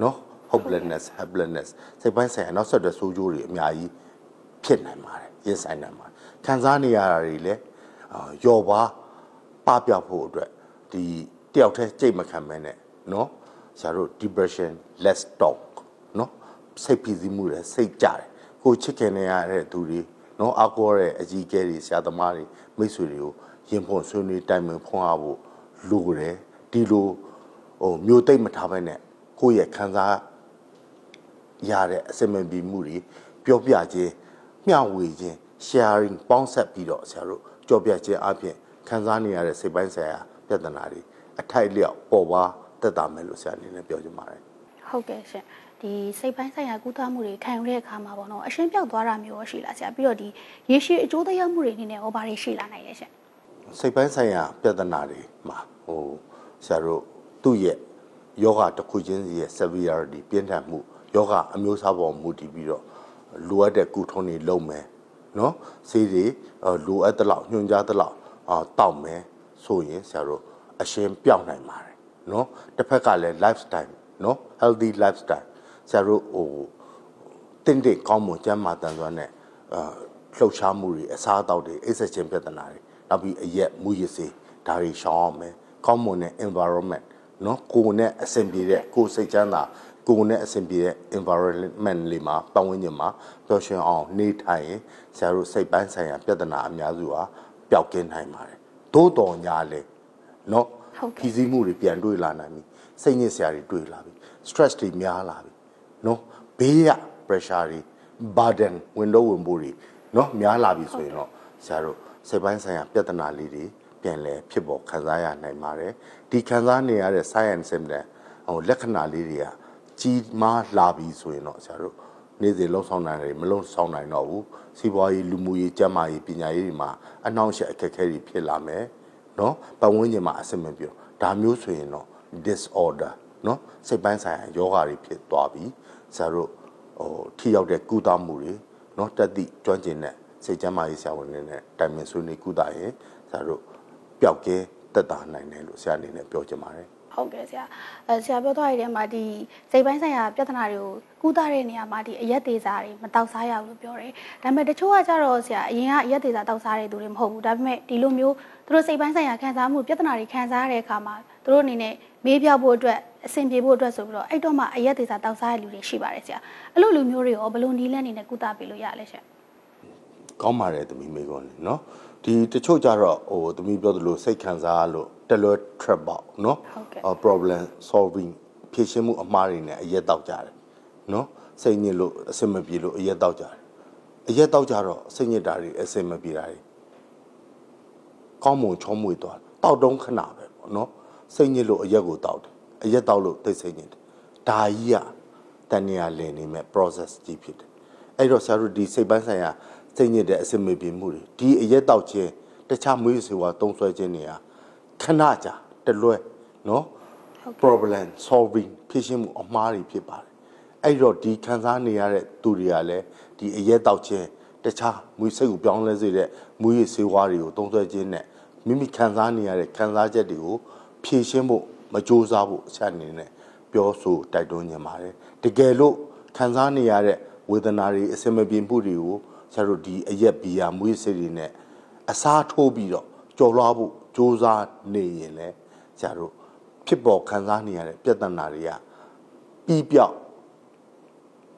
နော် hopelessness helplessness စိတ်ပိုင်းဆိုင်ရာနောက်ဆက်တွဲဆိုးကျိုးတွေအများကြီးဖြစ်နိုင်ပါတယ်ရင်ဆိုင်နိုင်ပါတယ်ခံစားနေရတာတွေလည်းယော်ပါပပျောက်ဖို့အတွက်ဒီတယောက်တည်းကြိတ်မခံမဲနဲ့နော်ဆရာတို့ depression less talk နော်စိတ်ဖိစီးမှုတွေစိတ်ကြတယ်ကိုချစ်ခင်နေရတဲ့သူတွေနော်အကောတဲ့အကြီးအကဲတွေဆရာသမားတွေမိတ်ဆွေတွေကိုရင်ဖွင့်ဆွေးနွေးတိုင်ပင်ဖွင့်အားဖို့လိုတယ်ဒီလိုမျိုးသိမ့်မထားဘဲနဲ့ကိုယ့်ရဲ့ခံစားရတဲ့အစမန်ပြီးမှုတွေပြောပြခြင်းမျှဝေခြင်း sharing ပေါင်းဆက်ပြီးတော့ဆရာတို့ကြော်ပြခြင်းအပြင်ခံစားနေရတဲ့စိတ်ပိုင်းဆိုင်ရာပြဿနာတွေအထိုက်လျောက်ပေါ်ပါတက်တာမယ်လို့ဆရာအနေနဲ့ပြောချင်ပါတယ်ဟုတ်ကဲ့ရှင်ဒီစိတ်ပိုင်းဆိုင်ရာကုသမှုတွေခံယူတဲ့အခါမှာပေါ့နော်အရှင်းပြောက်သွားတာမျိုးရှိလားဆရာပြီးတော့ဒီရေရှည်အကျိုးသက်ရောက်မှုတွေအနေနဲ့ဘာတွေရှိလာနိုင်လဲရှင်စိတ်ပိုင်းဆိုင်ရာပြဿနာတွေမှာဆရာတို့သူ့ရဲ့ယောဂတစ်ခုချင်းစီရဲ့ severity ပြင်းထန်မှုယောဂအမျိုးအစားပေါ်မူတည်ပြီးတော့လိုအပ်တဲ့ကုထုံးတွေလုပ်မယ်နော်ဆေးတွေလိုအပ်တဲ့လောက်ညွှန်ကြားတဲ့လောက်တောက်မယ်ဆိုရင်ဆရာတို့အရှင်းပြောက်နိုင်ပါတယ်နော်တစ်ဖက်ကလည်း lifestyle နော် healthy lifestyle ဆရာတို့တင်းတင်းကောင်းမွန်ကျန်းမာတန်စွာနဲ့လှုပ်ရှားမှုတွေအစားအသောက်တွေအိပ်စက်ခြင်းပြဿနာတွေနောက်ပြီးအရက်မူရစေဒါတွေရှောင်အောင်မယ်ကောင်းမွန်တဲ့ environment နော်ကိုယ်နဲ့အဆင်ပြေတဲ့ကိုယ်စိတ်ချမ်းသာကိုယ်နဲ့အဆင်ပြေတဲ့ environment လေးမှာပတ်ဝန်းကျင်မှာပျော်ရွှင်အောင်နေထိုင်ရင်ဆရာတို့စိတ်ပိုင်းဆိုင်ရာပြဿနာအများစုဟာပျောက်ကင်းနိုင်ပါတယ်သို့တော်ညာလေနော်ဖြီးစည်းမှုတွေပြန်တွေ့လာနိုင်ပြီစိတ်ညစ်စရာတွေတွေ့လာပြီ stress တွေများလာပြီနော်ဘေးရ pressure တွေ burden ဝင်တော့ဝင်ဖို့တွေနော်များလာပြီဆိုရင်တော့ဆရာတို့စိတ်ပိုင်းဆိုင်ရာပြဿနာလေးတွေပြန်လဲဖြစ်ပေါ်ခံစားရနိုင်ပါတယ်ဒီခံစားနေရတဲ့ science symptom လက္ခဏာလေးတွေကကြီးမားလာပြီဆိုရင်တော့ဆရာတို့နေ့စဉ်လှုပ်ဆောင်နိုင်တယ်မလှုပ်ဆောင်နိုင်တော့ဘူးစီးပွားရေးလူမှုရေးကျန်းမာရေးပညာရေးတွေမှာအနှောင့်အယှက်အခက်အခဲတွေဖြစ်လာမယ်နော်ပတ်ဝန်းကျင်မှာအဆင်မပြေဒါမျိုးဆိုရင်တော့ disorder နော်စိတ်ပိုင်းဆိုင်ရာယောဂတွေဖြစ်သွားပြီဆရာတို့ထိရောက်တဲ့ကုသမှုတွေနော်တက်သည့်ကျွမ်းကျင်တဲ့စိတ်ကျန်းမာရေးဆရာဝန်တွေနဲ့တိုင်ပင်ဆွေးနွေးကုသရင်ဆရာတို့ပျောက်ကဲတက်တာနိုင်တယ်လို့ဆရာအနေနဲ့ပြောချင်ပါတယ်ဟုတ်ကဲ့ဆရာဆရာပြောသွားတဲ့မှာဒီစိတ်ပိုင်းဆိုင်ရာပြဿနာတွေကိုကုသတဲ့နေရာမှာဒီအရက်သေးစားတွေမတောက်စားရဘူးလို့ပြောတယ်ဒါပေမဲ့တချို့ကကြတော့ဆရာအရင်ကအရက်သေးစားတောက်စားတဲ့သူတွေမဟုတ်ဘူးဒါပေမဲ့ဒီလိုမျိုးသူတို့စိတ်ပိုင်းဆိုင်ရာခံစားမှုပြဿနာတွေခံစားရတဲ့အခါမှာသူတို့အနေနဲ့မေးပြဖို့အတွက်အဆင်ပြေဖို့အတွက်ဆိုပြီးတော့အဲ့တော့မှအရက်သေးစားတောက်စားတဲ့လူတွေရှိပါတယ်ဆရာအဲ့လိုလူမျိုးတွေရောဘယ်လိုနည်းလမ်းနေနဲ့ကုသပေးလို့ရလဲရှင်ကောင်းပါတယ်သမီးမေကောလေနော်ဒီတချို့ကြတော့သမီးပြောသလိုစိတ်ခံစားလို့တလွဲ trap ပေါ့နော် problem solving ဖြေရှင်းမှုအမှားတွေနဲ့အရက်တောက်ကြတယ်နော်စိတ်ညစ်လို့အဆင်မပြေလို့အရက်တောက်ကြတယ်အရက်တောက်ကြတော့စိတ်ညစ်တာတွေအဆင်မပြေတာတွေကောင်းမွန်ချောမွေ့သွားတောက်တုံးခဏပဲပေါ့နော်စိတ်ညစ်လို့အရက်ကိုတောက်တယ်အရက်တောက်လို့သိစိတ်ညစ်တယ်ဒါကြီးကတဏှာလည်နေမဲ့ process ကြီးဖြစ်တယ်အဲ့တော့ဆရာတို့ဒီစိတ်ပိုင်းဆိုင်ရာစိတ်ညစ်တဲ့အဆင်မပြေမှုတွေဒီအရက်တောက်ခြင်းတခြားမွေးစေဝါတုံးဆွဲခြင်းတွေဟာခဏကြာတလွဲနော် problem solving ဖြေရှင်းမှုအမှားတွေဖြစ်ပါတယ်အဲ့တော့ဒီခံစားနေရတဲ့သူတွေကလည်းဒီအရက်တောက်ခြင်းတခြားမွေးစိတ်ကိုပြောင်းလဲစေတဲ့မွေးစေဝါတွေကိုတုံးဆွဲခြင်းနဲ့မိမိခံစားနေရတဲ့ခံစားချက်တွေကိုဖြေရှင်းဖို့မကြိုးစားဖို့အချက်အနေနဲ့ပြောဆိုတိုက်တွန်းနေပါတယ်တကယ်လို့ခံစားနေရတဲ့ဝေဒနာတွေအဆင်မပြေမှုတွေကိုဆရာတို့ဒီအရက်ဘီယာမွေးစိတ်တွေနဲ့အစားထိုးပြီးတော့ကြော်လွှားဖို့ကြိုးစားနေရင်လည်းဆရာတို့ဖြစ်ပေါ်ခံစားနေရတဲ့ပြဿနာတွေကပြီးပြောက်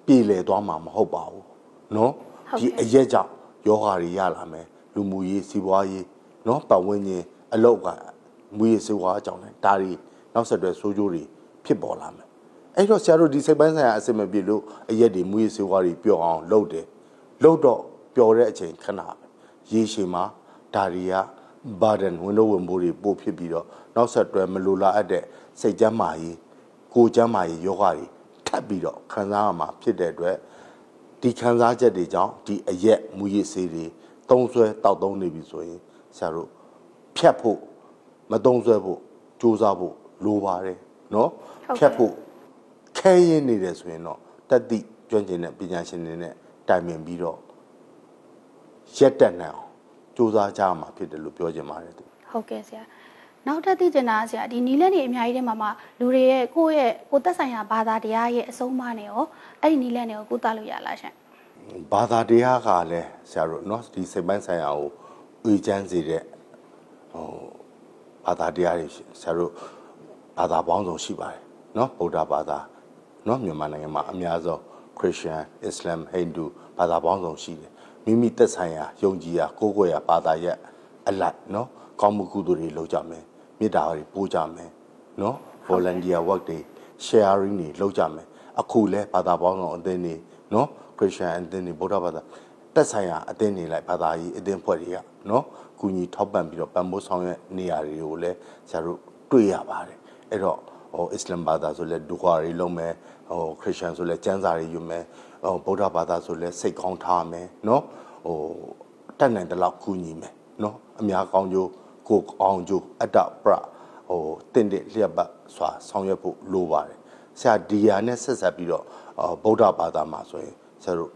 ပြည်လည်သွားမှာမဟုတ်ပါဘူးเนาะဒီအရက်ကြောင့်ယောဂါတွေရလာမယ်လူမှုရေးစီးပွားရေးเนาะပတ်ဝန်းကျင်အလောက်ကမွေးစေဝါအကြောင်းလဲဒါတွေနောက်ဆက်တွဲဆိုးကျိုးတွေဖြစ်ပေါ်လာမယ်အဲ့တော့ဆရာတို့ဒီစိတ်ပိုင်းဆိုင်ရာအဆင်မပြေလို့အရက်တွေမွေးစေဝါတွေပျော့အောင်လုပ်တယ်လုပ်တော့ပျော်တဲ့အချိန်ခဏပဲရ ရေရှည်မှာဒါတွေက burden ဝန်တော့ဝန်ပိုးတွေပို့ဖြစ်ပြီးတော့နောက်ဆက်တွဲမလိုလားအပ်တဲ့စိတ်ကျန်းမာရေးကိုယ်ကျန်းမာရေးယောဂတွေထပ်ပြီးတော့ခံစားရမှာဖြစ်တဲ့အတွက်ဒီခံစားချက်တွေကြောင့်ဒီအရက်မူရည်စေးတွေသုံးဆွဲတောက်သုံးနေပြီဆိုရင်ဆရာတို့ဖြတ်ဖို့မသုံးဆွဲဖို့စူးစမ်းဖို့လိုပါတယ်နော်ဖြတ်ဖို့ခဲရင်နေတယ်ဆိုရင်တော့တက်သည့်ကျွမ်းကျင်တဲ့ပညာရှင်တွေနဲ့တိုင်ပင်ပြီးတော့ရက်တက်နိုင်အောင်စူးစမ်းကြမှာဖြစ်တယ်လို့ပြောချင်ပါတယ်ဟုတ်ကဲ့ဆရာနောက်ထပ်သိချင်တာဆရာဒီနီးလက်နေအများကြီးထဲမှာလူတွေရဲ့ကိုသက်ဆိုင်ရာဘာသာတရားရဲ့အဆုံးအမနဲ့ရောအဲ့ဒီနီးလက်နေကိုကုသလို့ရလားရှင်ဘာသာတရားကလည်းဆရာတို့နော်ဒီစိတ်ပိုင်းဆိုင်ရာကိုဥကျန်းစေတဲ့ဘာသာတရားတွေဆရာတို့ဘာသာပေါင်းစုံရှိပါတယ်နော်ဗုဒ္ဓဘာသာနော်မြန်မာနိုင်ငံမှာအများဆုံး Christian Islam Hindu ဘာသာပေါင်းစုံရှိတယ်မိမိသက်ဆိုင်ရာယုံကြည်ရာကိုးကွယ်ရာဘာသာရဲ့အလိုက်နော်ကောင်းမှုကုသိုလ်တွေလုပ်ကြမယ်မေတ္တာတွေပို့ကြမယ်နော် volunteer work တွေ sharing တွေလုပ်ကြမယ်အခုလဲဘာသာပေါင်းစုံအသင်းတွေနော် Christian အသင်းတွေဗုဒ္ဓဘာသာသက်ဆိုင်ရာအသင်းတွေလိုက်ဘာသာရေးအသင်းဖွဲ့တွေကနော်ကူညီထောက်ပံ့ပြီးတော့ပံ့ပိုးဆောင်ရွက်နေရာတွေကိုလည်းဆရာတို့တွေ့ရပါတယ်အဲ့တော့အစ္စလာမ်ဘာသာဆိုလဲဒူခွာတွေလုပ်မယ်ခရစ်ယာန်ဆိုလဲကျမ်းစာတွေယူမယ်ဗုဒ္ဓဘာသာဆိုလဲစိတ်ကောင်းထားမယ်နော်တတ်နိုင်တဲ့လောက်ကူညီမယ်နော်အများကောင်းကျိုးကိုအောင်ကျိုးအတ္တပရတင့်တဲ့လျက်ပတ်စွာဆောင်ရွက်ဖို့လိုပါတယ်ဆရာဒီယာနဲ့ဆက်ဆက်ပြီးတော့ဗုဒ္ဓဘာသာမှာဆိုရင်ဆရာတို့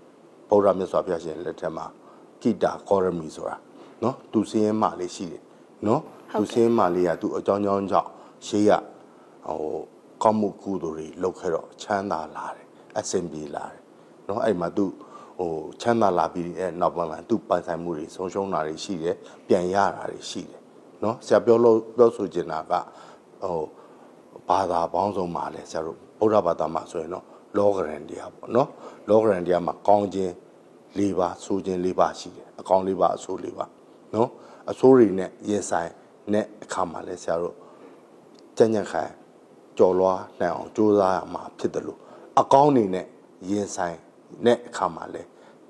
ဗုဒ္ဓမြတ်စွာဘုရားရှင်လက်ထက်မှာကိတာကောရမီဆိုတာနော်သူစင်းမလေးရှိတယ်နော်သူစင်းမလေးကသူအကြောင်းကြောင့်ရှေးကကောင်းမှုကုသိုလ်တွေလုပ်ခဲ့တော့ချမ်းသာလာတယ်အဆင်ပြေလာတယ်နော်အဲ့မှာသူချမ်းသာလာပြီးနောက်ပိုင်းမှာသူပိုင်ဆိုင်မှုတွေဆုံးရှုံးတာတွေရှိတယ်ပြန်ရတာတွေရှိတယ်နော်ဆရာပြောဆိုချင်တာကဘာသာပေါင်းစုံမှာလဲဆရာတို့ဗုဒ္ဓဘာသာမှာဆိုရင်တော့လောကရန်တရားပေါ့နော်လောကရန်တရားမှာကောင်းခြင်း၄ပါးဆိုးခြင်း၄ပါးရှိတယ်အကောင်း၄ပါးအဆိုး၄ပါးနော်အဆိုးတွေနဲ့ရင်ဆိုင်နဲ့အခါမှာလဲဆရာတို့ကြံ့ကြံ့ခိုင်ကြော်လွားနိုင်အောင်ကြိုးစားရမှာဖြစ်တယ်လို့အကောင်းနေနဲ့ရင်ဆိုင်နဲ့အခါမှာလဲ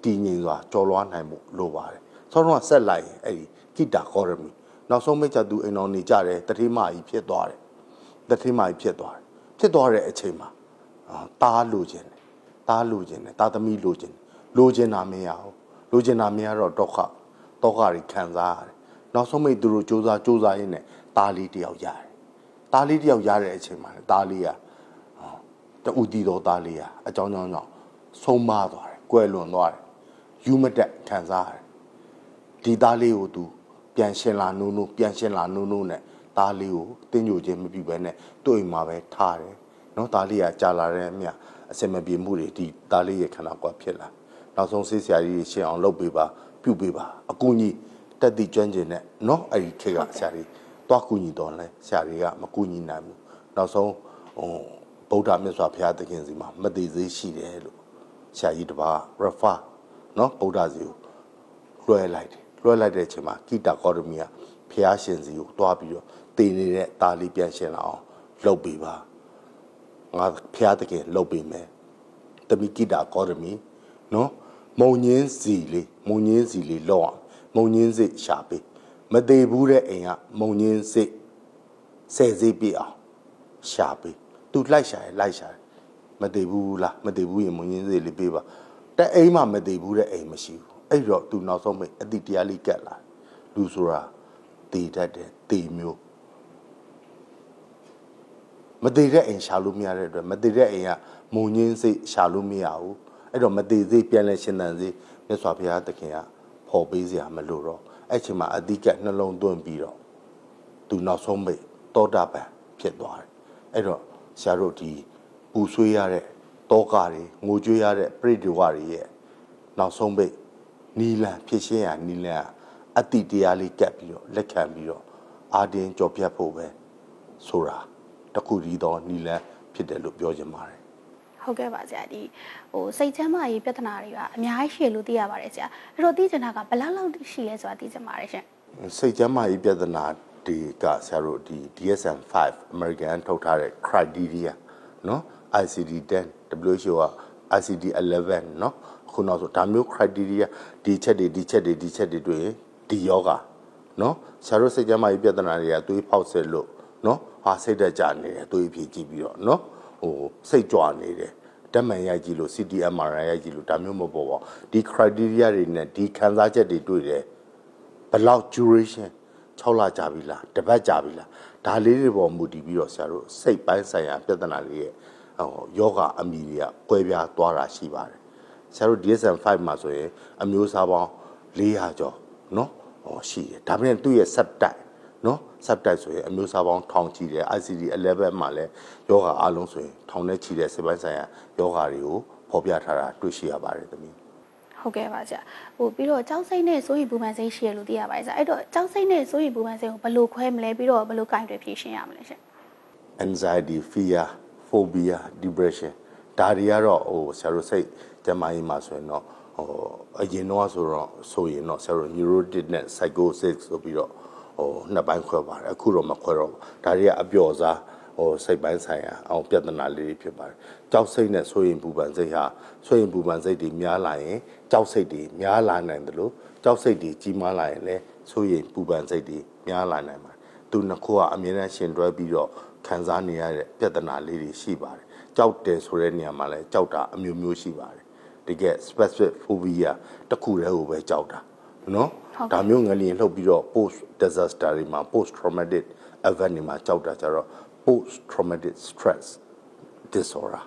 တည်ငြိမ်စွာကြော်လွားနိုင်မှုလိုပါတယ်ဆောင်းတော့ဆက်လိုက်ရင်အဲ့ဒီကိတာကောရမီနောက်ဆုံးမိတ်ချသူအိမ်တော်နေကြတယ်တတိမကြီးဖြစ်သွားတယ်တတိမကြီးဖြစ်သွားတဲ့အချိန်မှာတားလိုခြင်းတာသမီလိုခြင်းတာမရဘူးလိုခြင်းတာမရတော့ဒုက္ခတွေခံစားရတယ်နောက်ဆုံးမိတ်သူတို့စူးစမ်းရင်းနဲ့တားလေးတယောက်ရတယ်တားလေးတယောက်ရတဲ့အချိန်မှာတားလေးကတူတီတော်တားလေးကအကြောင်းကြောင့်ဆုံးမသွားတယ်ကွယ်လွန်သွားတယ်ယူမတက်ခံစားရတယ်ဒီတားလေးကိုသူပြန်ရှင်လာနိုးနဲ့တားလေးကိုတင်းကြိုခြင်းမပြုဘဲနဲ့တွေ့အိမ်မှာပဲထားတယ်နော်တားလေးကကြာလာတဲ့အမြအစင်မပြေမှုတွေဒီတားလေးရဲ့ခန္ဓာကွက်ဖြစ်လာနောက်ဆုံးဆေးဆရာကြီးရှင်းအောင်လုပ်ပေးပါပြုပေးပါအကူကြီးတက်တိကျွမ်းကျင်တဲ့နော်အဲ့ဒီခေတ်ကဆရာကြီးတွားကူညီတော်လဲဆရာတွေကမကူညီနိုင်ဘူးနောက်ဆုံးဗုဒ္ဓမြတ်စွာဘုရားသခင်စီမှာမသိသေးရှိတယ်လို့ဆရာကြီးတပါး refer နော်ဗုဒ္ဓစီကိုလွှဲလိုက်တဲ့အချိန်မှာကိတာကောရမီကဘုရားရှင်စီကိုတွားပြီးတော့တည်နေတဲ့တာလီပြန်ရှင်လာအောင်လုပ်ပေးပါငါဘုရားသခင်လုပ်ပေးမယ်တမိကိတာကောရမီနော်မုံညင်းစီလေးလောက်အောင်မုံညင်းစိတ်ရှာပေးမသေးဘူးတဲ့အိမ်ကမုံညင်းစိတ်ဆယ်စိတ်ပြအောင်ရှာပေးသူလိုက်ရှာမသေးဘူးလားမသေးဘူးရင်မုံညင်းစိတ်လေးပေးပါတဲ့အိမ်မှာမသေးဘူးတဲ့အိမ်မရှိဘူးအဲ့တော့သူနောက်ဆုံးမိတ်အတိတရားလေးကတ်လာလူဆိုတာတည်တတ်တယ်တည်မျိုးမတည်တဲ့အိမ်ရှာလို့မရတဲ့အတွက်မတည်တဲ့အိမ်ကမုံညင်းစိတ်ရှာလို့မရဘူးအဲ့တော့မတည်စိတ်ပြန်လဲရှင်းတန်စိတ်မြတ်စွာဘုရားသခင်ကဖော်ပေးစရာမလိုတော့အဲ့ချိန်မှာအတိကနှလုံးသွင်းပြီးတော့သူနောက်ဆုံးမိတ်တောတာပန်ဖြစ်သွားတယ်အဲ့တော့ဆရာတို့ဒီပူဆွေးရတဲ့တောကတွေငိုကြွေးရတဲ့ပရိဒီဝတွေရဲ့နောက်ဆုံးမိတ်နီလန်ဖြစ်ရှင်းရနီလန်အတိတရားလေးကပ်ပြီးတော့လက်ခံပြီးတော့အာတင်းကြော်ပြတ်ဖို့ပဲဆိုတာတခုတည်းသောနီလန်ဖြစ်တယ်လို့ပြောချင်ပါတယ်ဟုတ်ကဲ့ပါဆရာဒီစိတ်ချမ်းသာရေးပြဿနာတွေကအများကြီးရှိလို့သိရပါတယ်ဆရာအဲ့တော့သိချင်တာကဘယ်လောက်ရှိလဲဆိုတာသိချင်ပါတယ်ရှင်စိတ်ချမ်းသာရေးပြဿနာတွေကဆရာတို့ဒီ DSM-5 American ထုတ်ထားတဲ့ criteria နော် ICD-10 WHO က ICD-11 နော်ခုနောက်ဆိုဒါမျိုး criteria ဒီချက်တွေတွေ့ရင် ဒီယောဂနော်ဆရာတို့စိတ်ကြမ်းမာရေးပြဿနာတွေကသွေးဖောက်ဆက်လို့နော်ဟာစိတ်တက်ကြနေတယ်သွေးဖြည့်ကြည့်ပြီးတော့နော်ဟိုစိတ်ကြွနေတယ်တက်မှန်ရိုက်ကြည့်လို့ CTMRI ရိုက်ကြည့်လို့ဒါမျိုးမပေါ်ပါဒီ criteria တွေနဲ့ဒီခံစားချက်တွေတွေ့တယ်ဘယ်လောက် duration 6လကြာပြီလားတစ်ပတ်ကြာပြီလားဒါလေးတွေပေါ်မူတည်ပြီးတော့ဆရာတို့စိတ်ပိုင်းဆိုင်ရာပြဿနာလေးရဲ့ယောဂအမီတွေကကွဲပြားသွားတာရှိပါတယ်ဆရာတို့ DSM-5 မှာဆိုရင်အမျိုးအစားပေါင်း400ကျော်နော်ရှိတယ်ဒါပေမဲ့သူ့ရဲ့ subtype နော် subtype ဆိုရင်အမျိုးအစားပေါင်း1000ချီတယ် ICD-11 မှာလည်းယောဂအလုံးဆိုရင်1000နဲ့ချီတဲ့စိတ်ပိုင်းဆိုင်ရာယောဂတွေကိုဖော်ပြထားတာတွေ့ရှိရပါတယ်သမီးဟုတ်ကဲ့ပါဆရာဟိုပြီးတော့ကြောက်စိတ်နဲ့စိုးရိမ်ပူပန်စိတ်ရှိရလို့သိရပါတယ်ဆရာအဲ့တော့ကြောက်စိတ်နဲ့စိုးရိမ်ပူပန်စိတ်ကိုဘယ်လိုခွဲမလဲပြီးတော့ဘယ်လိုကင်တွယ်ဖြေရှင်းရမလဲရှင် anxiety fear phobia depression ဒါတွေကတော့ဟိုဆရာတို့စိတ်ကျန်းမာရေးမှာဆိုရင်တော့ဟိုအရင်တော့ဆိုရင်တော့ဆရာတို့ neurotic နဲ့ psychosis ဆိုပြီးတော့ဟိုနှစ်ပိုင်းခွဲပါတယ်အခုတော့မခွဲတော့ဘူးဒါတွေကအပျော်စားဟိုစိတ်ပိုင်းဆိုင်ရာအောင်ပြဿနာလေးတွေဖြစ်ပါတယ်ကြောက်စိတ်နဲ့ဆိုရင်ပူပန်စိတ်ဟာဆိုရင်ပူပန်စိတ်တွေများလာရင်ကြောက်စိတ်တွေများလာနိုင်တယ်လို့ကြောက်စိတ်တွေကြီးမားလာရင်လည်းဆိုရင်ပူပန်စိတ်တွေများလာနိုင်ပါတယ်သူနှစ်ခုကအမြဲတမ်းရှင်တွဲပြီးတော့ခံစားနေရတဲ့ပြဿနာလေးတွေရှိပါတယ်ကြောက်တယ်ဆိုတဲ့နေရာမှာလည်းကြောက်တာအမျိုးမျိုးရှိပါတယ်တကယ် specific phobia တစ်ခုတည်းကိုပဲကြောက်တာနော်ဒါမျိုးငလျင်လှုပ်ပြီးတော့ post disaster တွေမှာ post traumatic event တွေမှာကြောက်တာကြတော့ post traumatic stress disorder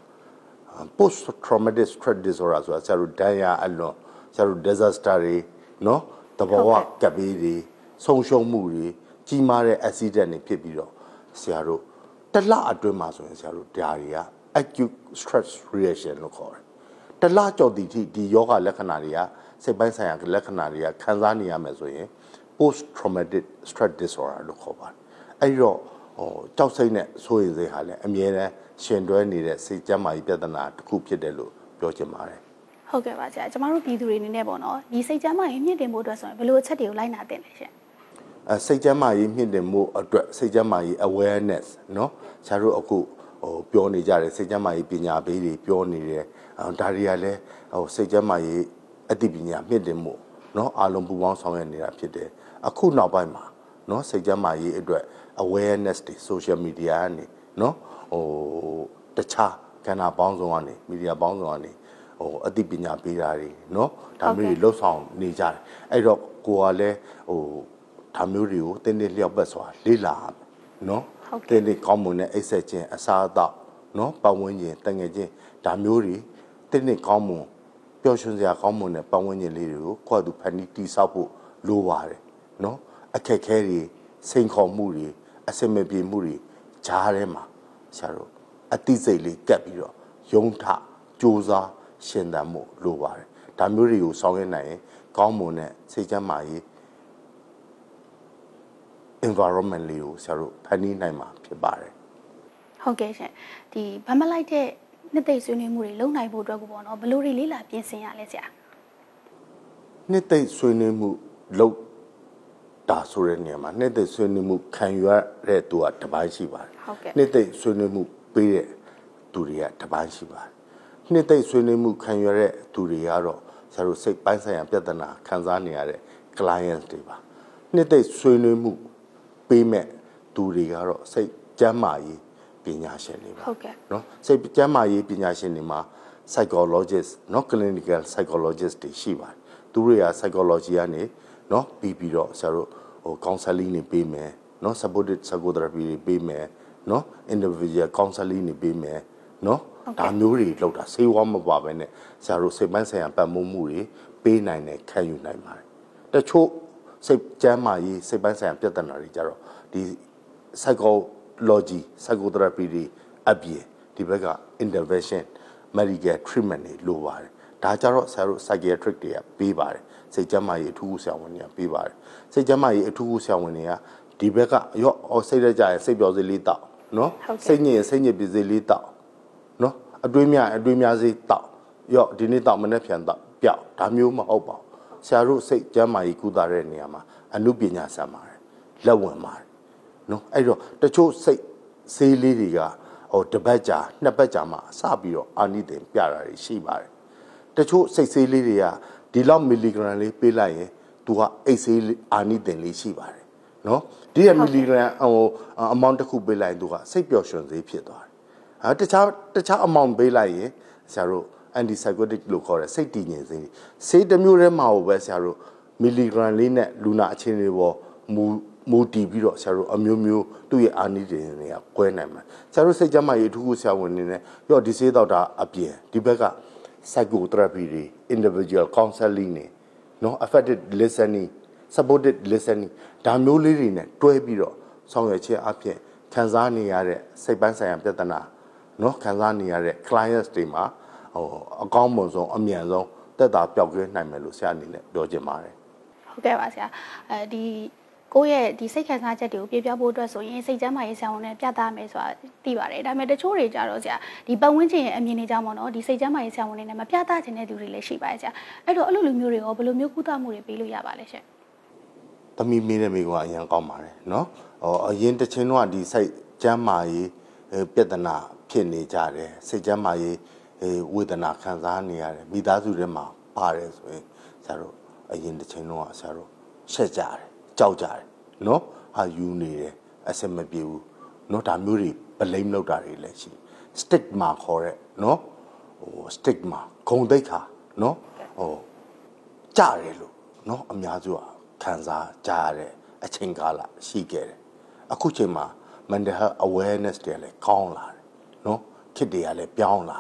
post traumatic stress disorder ဆိုတာဆရာတို့ဒဏ်ရာအလွန်ဆရာတို့ disaster တွေနော်တဘာဝကပ်ဘေးတွေဆုံးရှုံးမှုတွေကြီးမားတဲ့ accident တွေဖြစ်ပြီးတော့ဆရာတို့တစ်လအတွင်းမှာဆိုရင်ဆရာတို့ဓာရီက acute stress reaction လို့ခေါ်တယ်တစ်လကြော်တီထိဒီယောဂလက္ခဏာတွေကစိတ်ပိုင်းဆိုင်ရာလက္ခဏာတွေကခံစားနေရမယ်ဆိုရင် post traumatic stress disorder လို့ခေါ်ပါတယ်အဲ့ဒီတော့ကြောက်စိတ်နဲ့ဆိုရင်စိတ်ဟာလည်းအမြဲတမ်းရှင်တွဲနေတဲ့စိတ်ကြမ်းမာရေးပြဿနာတစ်ခုဖြစ်တယ်လို့ပြောချင်ပါတယ်ဟုတ်ကဲ့ပါဆရာကျမတို့ပြည်သူတွေအနေနဲ့ပေါ့နော်ဒီစိတ်ကြမ်းမာရေးမြင့်တင်ဖို့အတွက်ဆိုရင်ဘယ်လိုအချက်တွေကိုလိုက်နာသင့်လဲရှင်စိတ်ကြမ်းမာရေးမြင့်တင်မှုအတွက်စိတ်ကြမ်းမာရေး awareness เนาะဆရာတို့အခုပြောနေကြတယ်စိတ်ကြမ်းမာရေးပညာပေးတွေပြောနေတယ်ဒါတွေကလည်းစိတ်ကြမ်းမာရေးအသိပညာမြင့်တင်မှုเนาะအားလုံးပူးပေါင်းဆောင်ရွက်နေတာဖြစ်တယ်အခုနောက်ပိုင်းမှာเนาะစိတ်ကြမ်းမာရေးအတွက် awareness တွေ social media ကနေเนาะတခြားကဏ္ဍပေါင်းစုံကနေ media ပေါင်းစုံကနေအသိပညာပေးတာတွေเนาะဒါမျိုးတွေလှုပ်ဆောင်နေကြတယ်အဲ့တော့ကိုကလည်းဒါမျိုးတွေကိုတင်းတင်းလျောက်ပတ်စွာလေ့လာနော်တင်းတင်းကောင်းမွန်တဲ့အိပ်စက်ခြင်းအစားအသောက်နော်ပတ်ဝန်းကျင်တငယ်ချင်းဒါမျိုးတွေတင်းတင်းကောင်းမွန်ပျော်ရွှင်စရာကောင်းမွန်တဲ့ပတ်ဝန်းကျင်လေးတွေကိုကိုယ့်အတူဖန်တီးတည်ဆောက်ဖို့လိုပါတယ်နော်အခက်ခဲတွေစိန်ခေါ်မှုတွေအစင်မပြေမှုတွေဂျားထဲမှာဆရာတို့အတိစိတ်လေးကပ်ပြီးတော့ယုံထစူးစားရှင်သန်မှုလိုပါတယ်ဒါမျိုးတွေကိုဆောင်ရွက်နိုင်ရင်ကောင်းမွန်တဲ့စိတ်ချမ်းသာရေးenvironment လေးကိုဆရာတို့ဖန်တီးနိုင်မှာဖြစ်ပါတယ်ဟုတ်ကဲ့ရှင်ဒီဗမလိုက်တဲ့နှစ်သိမ့်ဆွေးနွေးမှုတွေလုပ်နိုင်ဖို့အတွက်ကိုပေါ့နော်ဘယ်လိုတွေလေးလာပြင်ဆင်ရလဲဆရာနှစ်သိမ့်ဆွေးနွေးမှုလုပ်တာဆိုတဲ့နေရာမှာနှစ်သိမ့်ဆွေးနွေးမှုခံယူရတဲ့သူကတစ်ပိုင်းရှိပါတယ်နှစ်သိမ့်ဆွေးနွေးမှုပေးတဲ့သူတွေကတစ်ပိုင်းရှိပါတယ်နှစ်သိမ့်ဆွေးနွေးမှုခံယူရတဲ့သူတွေကတော့ဆရာတို့စိတ်ပိုင်းဆိုင်ရာပြဿနာခံစားနေရတဲ့ clients တွေပါနှစ်သိမ့်ဆွေးနွေးမှုပေးမဲ့သူတွေကတော့စိတ်ကျန်းမာရေးပညာရှင်တွေပါဟုတ်ကဲ့เนาะစိတ်ကျန်းမာရေးပညာရှင်တွေမှာ psychologist เนาะ clinical psychologist တွေရှိပါတယ်သူတွေက psychology ကနေเนาะပြီးတော့ဆရာတို့counseling နေပေးမယ်เนาะ supported psychotherapy တွေပေးမယ်เนาะ individual counseling နေပေးမယ်เนาะဒါမျိုးတွေလောက်တာဆေးဝါးမပါဘဲနဲ့ဆရာတို့စိတ်ပိုင်းဆိုင်ရာပတ်မိုးမှုတွေပေးနိုင်တယ်ခံယူနိုင်ပါတယ်တချို့စိတ်ကျန်းမာရေးစိတ်ပိုင်းဆိုင်ရာပြဿနာတွေကြတော့ဒီ psychology psychotherapy တွေအပြင်ဒီဘက်က intervention medical treatment တွေလိုပါတယ်ဒါကြတော့ဆရာတို့ psychiatric တွေကပေးပါတယ်စိတ်ကျန်းမာရေးအထူးဆရာဝန်တွေကပေးပါတယ်စိတ်ကျန်းမာရေးအထူးဆရာဝန်တွေကဒီဘက်ကစိတ်ရကြရင်စိတ်ပျော်စေးလေးတောက်နော်စိတ်ညစ်ရင်စိတ်ညစ်ပစေးလေးတောက်နော်အတွေးများစေးတောက်ဒီနေ့တောက်မနေ့ပြန်တောက်ပျောက်ဒါမျိုးမဟုတ်ပါဘူးဆရာတို့စိတ်ကျန်းမာရေးကုသတဲ့နေရာမှာအနုပညာဆံပါတယ်လက်ဝင်ပါတယ်နော်အဲ့တော့တချို့စိတ်ဆေးလေးတွေကတစ်ပတ်ကြာနှစ်ပတ်ကြာမှစပြီးတော့အာနိသင်ပြတာတွေရှိပါတယ်တချို့စိတ်ဆေးလေးတွေကဒီလောက်မီလီဂရမ်လေးပေးလိုက်ရင် သူကအိတ်ဆေးအာနိသင်လေးရှိပါတယ်နော်ဒီရမီလီဂရမ်အမောင့်တစ်ခုပေးလိုက်သူကစိတ်ပျော်ရွှင်စေဖြစ်သွားတယ်တခြားအမောင့်ပေးလိုက်ရင်ဆရာတို့ antipsychotic လို့ခေါ်တဲ့စိတ်တည်ငြိမ်စေဆေးတစ်မျိုးတည်းမှာပဲဆရာတို့မီလီဂရမ်လေးနဲ့လူနာအခြေအနေပေါ်မူတည်ပြီးတော့ဆရာတို့အမျိုးမျိုးသူ့ရဲ့အာနိသင်တွေကကွဲနိုင်မှာဆရာတို့စိတ်ကြမ်းမာရေးအထူးကိုဆရာဝန်နေနဲ့ရော့ဒီဆေးတော့တာအပြင်ဒီဘက်က psychotherapy တွေ individual counseling နေနော် affected listening supported listening ဒါမျိုးလေးတွေနဲ့တွဲပြီးတော့ဆောင်ရွက်ခြင်းအပြင်ခံစားနေရတဲ့စိတ်ပိုင်းဆိုင်ရာပြဿနာနော်ခံစားနေရတဲ့ clients တွေမှာအကောင်းမွန်ဆုံးအမြန်ဆုံးသက်သာပျောက်ကင်းနိုင်မယ်လို့ဆရာအနေနဲ့ပြောချင်ပါတယ်ဟုတ်ကဲ့ပါဆရာဒီကိုယ့်ရဲ့ဒီစိတ်ခံစားချက်တွေကိုပြပြဖို့အတွက်ဆိုရင်စိတ်ကျန်းမာရေးဆရာဝန်နဲ့ပြသမယ်ဆိုတာသိပါတယ်ဒါပေမဲ့တချို့တွေကြတော့ဆရာဒီပတ်ဝန်းကျင်ရဲ့အမြင်တွေကြောင့်ပေါ့နော်ဒီစိတ်ကျန်းမာရေးဆရာဝန်တွေနဲ့မပြသချင်တဲ့သူတွေလည်းရှိပါတယ်ဆရာအဲ့တော့အဲ့လိုလူမျိုးတွေရောဘယ်လိုမျိုးကုသမှုတွေပေးလို့ရပါလဲရှင်သမီးမင်းနဲ့မိကအရင်ကောင်းပါတယ်နော်အရင်တစ်ချိန်တော့ဒီစိတ်ကျန်းမာရေးပြဿနာဖြစ်နေကြတယ်စိတ်ကျန်းမာရေးဝေဒနာခံစားနေရတယ်မိသားစုထဲမှာပါတယ်ဆိုရင်ဆရာတို့အရင်တစ်ချိန်တော့ဆရာတို့ရှက်ကြတယ်ကြောက်ကြတယ်နော်ဟာယူနေတယ်အဆင်မပြေဘူးနော်ဒါမျိုးတွေဗလိမ့်လောက်တာတွေလည်းရှိ stigma ခေါ်တဲ့နော်stigma ဂုဏ်သိက္ခာနော်ကြတယ်လို့နော်အများစုကခံစားကြရတဲ့အချိန်ကာလရှိခဲ့တယ်အခုချိန်မှာ mental health awareness တွေလည်းကောင်းလာတယ်နော်ခေတ်တွေကလည်းပြောင်းလာ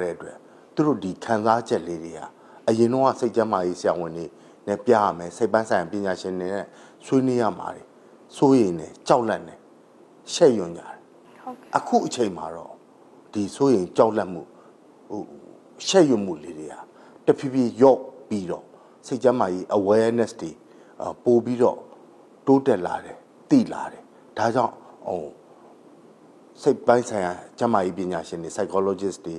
တဲ့အတွက်သူတို့ဒီခံစားချက်လေးတွေကအရင်တော့စိတ်ကြမ်းမာရေးဆရာဝန်တွေနဲ့ပြရမယ်စိတ်ပန်းဆိုင်ရာပညာရှင်တွေနဲ့ဆွေးနွေးရမှာတွေစိုးရိမ်နေကြောက်လန့်နေရှက်ရွံ့ကြတယ်အခုအချိန်မှာတော့ဒီစိုးရိမ်ကြောက်လန့်မှုရှက်ရွံ့မှုလေးတွေကတဖြည်းဖြည်းရော့ပြီးတော့စိတ်ကြမ်းမာရေး awareness တွေပို့ပြီးတော့တိုးတက်လာတယ်သိလာတယ်ဒါကြောင့်စိတ်ပိုင်းဆိုင်ရာကျန်းမာရေးပညာရှင်တွေ psychologist တွေ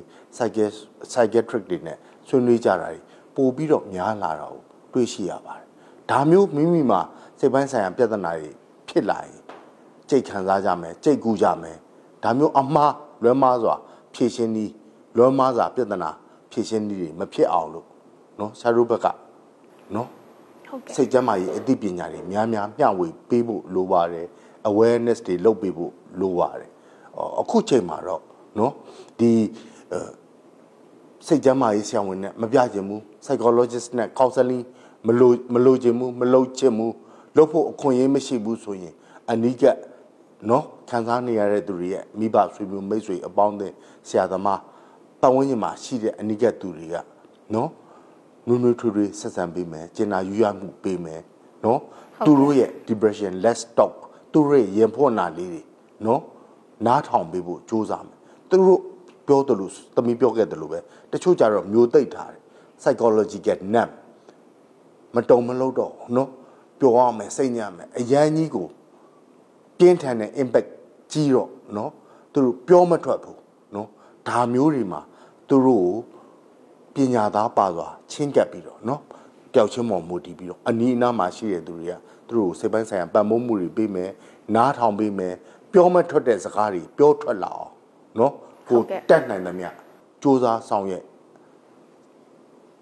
psychiatric တွေနဲ့ဆွေးနွေးကြတာပို့ပြီးတော့များလာတာကိုတွေ့ရှိရပါတယ်ဒါမျိုးမိမိမှာစိတ်ပိုင်းဆိုင်ရာပြဿနာတွေဖြစ်လာရင်ကြိတ်ခံစားကြမယ်ကြိတ်ကူးကြမယ်ဒါမျိုးအမှားလွဲမှားစွာဖြည့်ရှင်းပြီးလွဲမှားစွာပြဿနာဖြည့်ရှင်းပြီးမဖြစ်အောင်လို့နော်ဆရာတို့ဘက်ကနော်စိတ်ကြမ်းမာရေးအသိပညာတွေများများမျှဝေပေးဖို့လိုပါတယ် awareness တွေလုပ်ပေးဖို့လိုပါတယ်အခုချိန်မှာတော့နော်ဒီစိတ်ကြမ်းမာရေးဆရာဝန်နဲ့မပြချင်ဘူး psychologist နဲ့ counseling မလိုချင်ဘူးမလုပ်ချင်ဘူးလုပ်ဖို့အခွင့်အရေးမရှိဘူးဆိုရင်အနိကနော်ခံစားနေရတဲ့သူတွေရဲ့မိဘဆွေမျိုးမိတ်ဆွေအပေါင်းအသင်းဆရာသမားပတ်ဝန်းကျင်မှာရှိတဲ့အနိကသူတွေကနော်နွေးထွေးဆက်ဆံပေးမယ်ကျင်နာယူရမှုပေးမယ်နော်သူတို့ရဲ့ depression let's talk သူတို့ရဲ့ရင်ဖွင့်နာလေးတွေနော်နားထောင်ပေးဖို့ကြိုးစားမယ်သူတို့ပြောတယ်လို့သမီးပြောခဲ့တယ်လို့ပဲတချို့ကြတော့မျိုးသိပ်ထားတယ် psychological nap မတုံမလို့တော့နော်ပြောရမယ်စိတ်ညမ်းမယ်အရန်ကြီးကိုပြင်းထန်တဲ့ impact ကြီးတော့နော်သူတို့ပြောမထွက်ဘူးနော်ဒါမျိုးတွေမှာသူတို့ပညာသားပါစွာချင်းကပ်ပြီးတော့နော်ပျောက်ချင်းမော်မူတည်ပြီးတော့အနီးအနားမှာရှိတဲ့သူတွေကသူတို့စိတ်ပိုင်းဆိုင်ရာပတ်မိုးမှုတွေပေးမယ်နားထောင်ပေးမယ်ပြောမထွက်တဲ့စကားတွေပြောထွက်လာအောင်နော်ကိုတက်နိုင်သမျှစူးစမ်းဆောင်ရွက်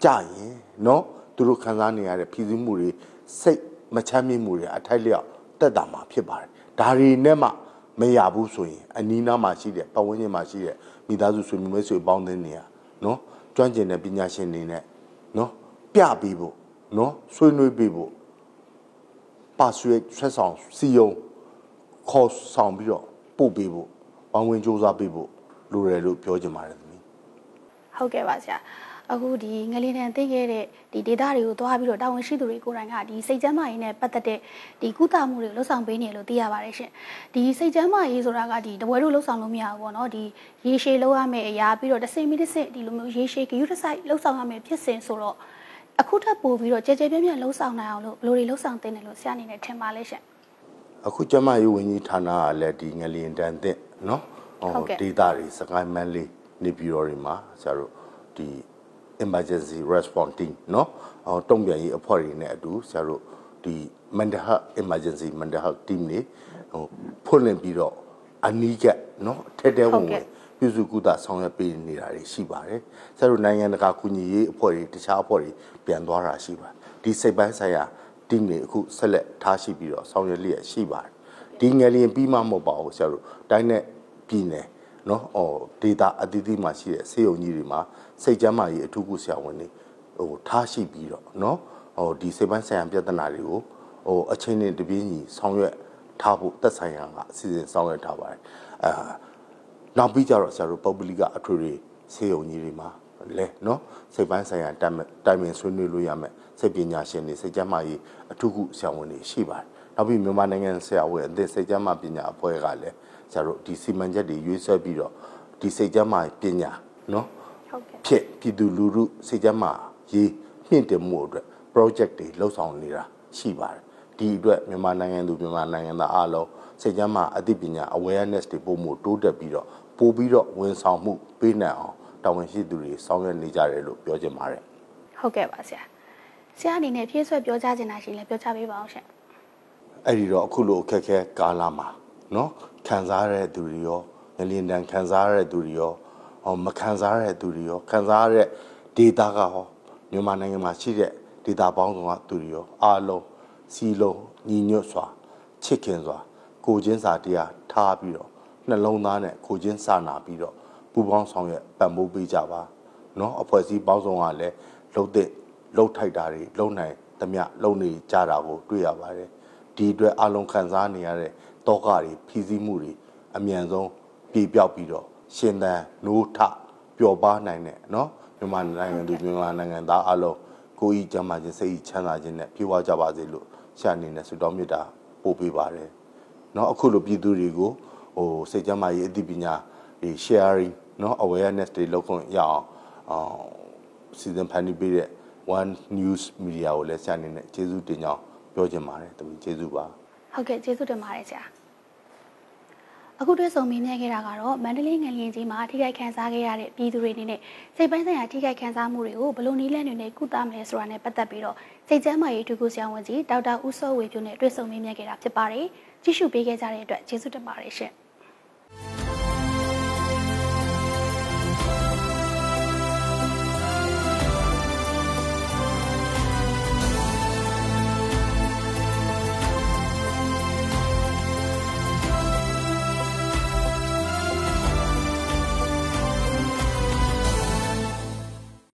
ကြရင်နော်သူတို့ခံစားနေရတဲ့ဖြည့်ဆည်းမှုတွေစိတ်မချမ်းမြေ့မှုတွေအထိုက်လျောက်တက်တာမှာဖြစ်ပါတယ်ဒါတွေနဲ့မှမရဘူးဆိုရင်အနီးနားမှာရှိတဲ့ပတ်ဝန်းကျင်မှာရှိတဲ့မိသားစုဆွေမျိုးမိတ်ဆွေပေါင်းသင်းတွေကနော်ကျွမ်းကျင်တဲ့ပညာရှင်တွေနဲ့နော်ပြပေးဖို့နော်ဆွေးနွေးပေးဖို့ပါဆွေဆက်ဆောင်စီယုံခေါ်ဆောင်ပြီးတော့ပို့ပေးဖို့ပေါင်းဝင်စူးစမ်းပေးဖို့လိုတယ်လို့ပြောချင်ပါတယ်သမီးဟုတ်ကဲ့ပါဆရာအခုဒီငလျင်တန်သိခဲ့တဲ့ဒီဒေတာတွေကိုသွားပြီးတော့တာဝန်ရှိသူတွေကိုယ်တိုင်ကဒီစိတ်ကျန်းမာရေးနဲ့ပတ်သက်တဲ့ဒီကုသမှုတွေကိုလှုပ်ဆောင်ပေးနေလို့သိရပါတယ်ရှင်ဒီစိတ်ကျန်းမာရေးဆိုတာကဒီတပွဲတို့လှုပ်ဆောင်လို့မရဘူးပေါ့နော်ဒီရေရှည်လှုပ်ရမယ့်အရာပြီးတော့တစ်စိမ့်ပြီးတစ်စိမ့်ဒီလိုမျိုးရေရှည်ဂရုတစိုက်လှုပ်ဆောင်ရမယ့်ဖြစ်စဉ်ဆိုတော့အခုထပ်ပို့ပြီးတော့ကြဲကြဲပြန့်ပြန့်လှုပ်ဆောင်နိုင်အောင်လို့ဘယ်လိုတွေလှုပ်ဆောင်သင့်တယ်လို့ဆရာအနေနဲ့ထင်ပါလဲရှင်အခုကျမရေးဝန်ကြီးဌာနကလည်းဒီငလျင်တန်တဲ့နော်ဒေတာတွေစကိုင်းမန်းလေးနေပြည်တော်တွေမှာဆရာတို့ဒီ emergency response team နော်တုံ့ပြန်ရေးအဖွဲ့တွေနဲ့အတူဆရာတို့ဒီ mental health emergency mental health team တွေဖွင့်လင်းပြီးတော့အနီးကနော်ထဲထဲဝင်ဝင်ပြုစုကုသဆောင်ရွက်ပေးနေတာတွေရှိပါတယ်ဆရာတို့နိုင်ငံတကာကူညီရေးအဖွဲ့တွေတခြားအဖွဲ့တွေပြန်သွားတာရှိပါတယ် ဒီစိတ်ပိုင်းဆိုင်ရာတင်းတွေအခုဆက်လက်ထားရှိပြီးတော့ဆောင်ရွက်လျက်ရှိပါတယ်ဒီငယ်လျင်ပြီးမှမဟုတ်ပါဘူးဆရာတို့တိုင်းနဲ့ပြည်နယ်နော်ဒေတာအသီးသီးမှာရှိတဲ့စေယုံကြီးတွေမှာစိတ်ကျန်းမာရေးအထူးကုဆရာဝန်တွေထားရှိပြီးတော့နော်ဒီစိတ်ပိုင်းဆိုင်ရာပြဿနာတွေကိုအချိန်နဲ့တပြေးညီဆောင်ရွက်ထားဖို့သက်ဆိုင်ရာကအစီအစဉ်ဆောင်ရွက်ထားပါတယ်နောက်ပြီးကြတော့ဆရာတို့ပုဂ္ဂလိကအထွေထွေစေယုံကြီးတွေမှာလဲနော်စိတ်ပိုင်းဆိုင်ရာတိုင်ပင်ဆွေးနွေးလို့ရမယ်စိတ်ပညာရှင်တွေစိတ်ကျန်းမာရေးအထူးကုဆရာဝန်တွေရှိပါတယ်နောက်ပြီးမြန်မာနိုင်ငံဆရာဝန်အသင်းစိတ်ကျန်းမာပညာအဖွဲ့ကလည်းဆရာတို့ဒီစီမံချက်တွေရွေးဆွဲပြီးတော့ဒီစိတ်ကျန်းမာပညာနော်ဖြစ်ပြည်သူလူထုစိတ်ကျန်းမာရေးမြင့်တင်မှုအတွက် project တွေလှုပ်ဆောင်နေတာရှိပါတယ်ဒီအတွက်မြန်မာနိုင်ငံသူမြန်မာနိုင်ငံသားအားလုံးစိတ်ကျန်းမာအသိပညာ awareness တွေပို့မှုတိုးတက်ပြီးတော့ပို့ပြီးတော့ဝန်ဆောင်မှုပေးနိုင်အောင်တာဝန်ရှိသူတွေဆောင်ရွက်နေကြတယ်လို့ပြောချင်ပါတယ်ဟုတ်ကဲ့ပါဆရာအနေနဲ့ဖြည့်ဆွဲပြောကြားချင်တာရှိလဲပြောကြားပေးပါအောင်ရှင်အဲ့ဒီတော့အခုလိုအခက်ခဲကာလမှာနော်ခံစားရတဲ့သူတွေရောငလျင်တန်းခံစားရတဲ့သူတွေရောမခံစားရတဲ့သူတွေရောခံစားရတဲ့ဒေတာကဟောမြန်မာနိုင်ငံမှာရှိတဲ့ဒေတာပေါင်းစုံကသူတွေရောအားလုံးစီလုံးညီညွတ်စွာချစ်ခင်စွာကိုချင်းစာတရားထားပြီးတော့နှလုံးသားနဲ့ကိုချင်းစာနာပြီးတော့ပူပေါင်းဆောင်ရွက်ပံ့ပိုးပေးကြပါနော်အဖွဲ့အစည်းပေါင်းစုံကလည်းလှုပ်ထိုက်တာတွေလုံနိုင်သမျှလုံနေကြတာကိုတွေ့ရပါတယ်ဒီအတွက်အလုံးခံစားနေရတဲ့တောကတွေဖြည့်ဆည်းမှုတွေအမြန်ဆုံးပြေပြောက်ပြီးတော့ရှင်သန်နိုးထပျော်ပါနိုင်တဲ့နော်မြန်မာနိုင်ငံသူမြန်မာနိုင်ငံသားအလုံးကိုယ်ဤကျမ်းမာခြင်းစိတ်ဤချမ်းသာခြင်းနဲ့ပြေဝကြပါစေလို့ဆရာအနေနဲ့ဆုတောင်းမေတ္တာပို့ပေးပါတယ်နော်အခုလိုပြည်သူတွေကိုစိတ်ကျမ်းမာရေးအသိပညာတွေ sharing နော် awareness တွေလုပ်ခွင့်ရအောင်စီစဉ်ဖန်တီးပေးတဲ့ One News Media ကိုလည်းဆရာအနေနဲ့ကျေးဇူးတင်ကြောင်းပြောချင်ပါတယ်တမီးကျေးဇူးပါဟုတ်ကဲ့ကျေးဇူးတင်ပါတယ်ဆရာအခုတွေ့ဆုံမေးမြန်းခဲ့တာကတော့မန္တလေးငလျင်ကြီးမှာထိခိုက်ခံစားခဲ့ရတဲ့ပြည်သူတွေအနေနဲ့စိတ်ပိုင်းဆိုင်ရာထိခိုက်ခံစားမှုတွေကိုဘယ်လိုနည်းလမ်းတွေနဲ့ကုသမလဲဆိုတာနဲ့ပတ်သက်ပြီးတော့စိတ်ကျန်းမာရေးအထူးကုဆရာဝန်ကြီးဒေါက်တာဦးစောဝေဖြိုးနဲ့တွေ့ဆုံမေးမြန်းခဲ့တာဖြစ်ပါတယ်ကြည့်ရှုပေးခဲ့ကြတဲ့အတွက်ကျေးဇူးတင်ပါတယ်ရှင်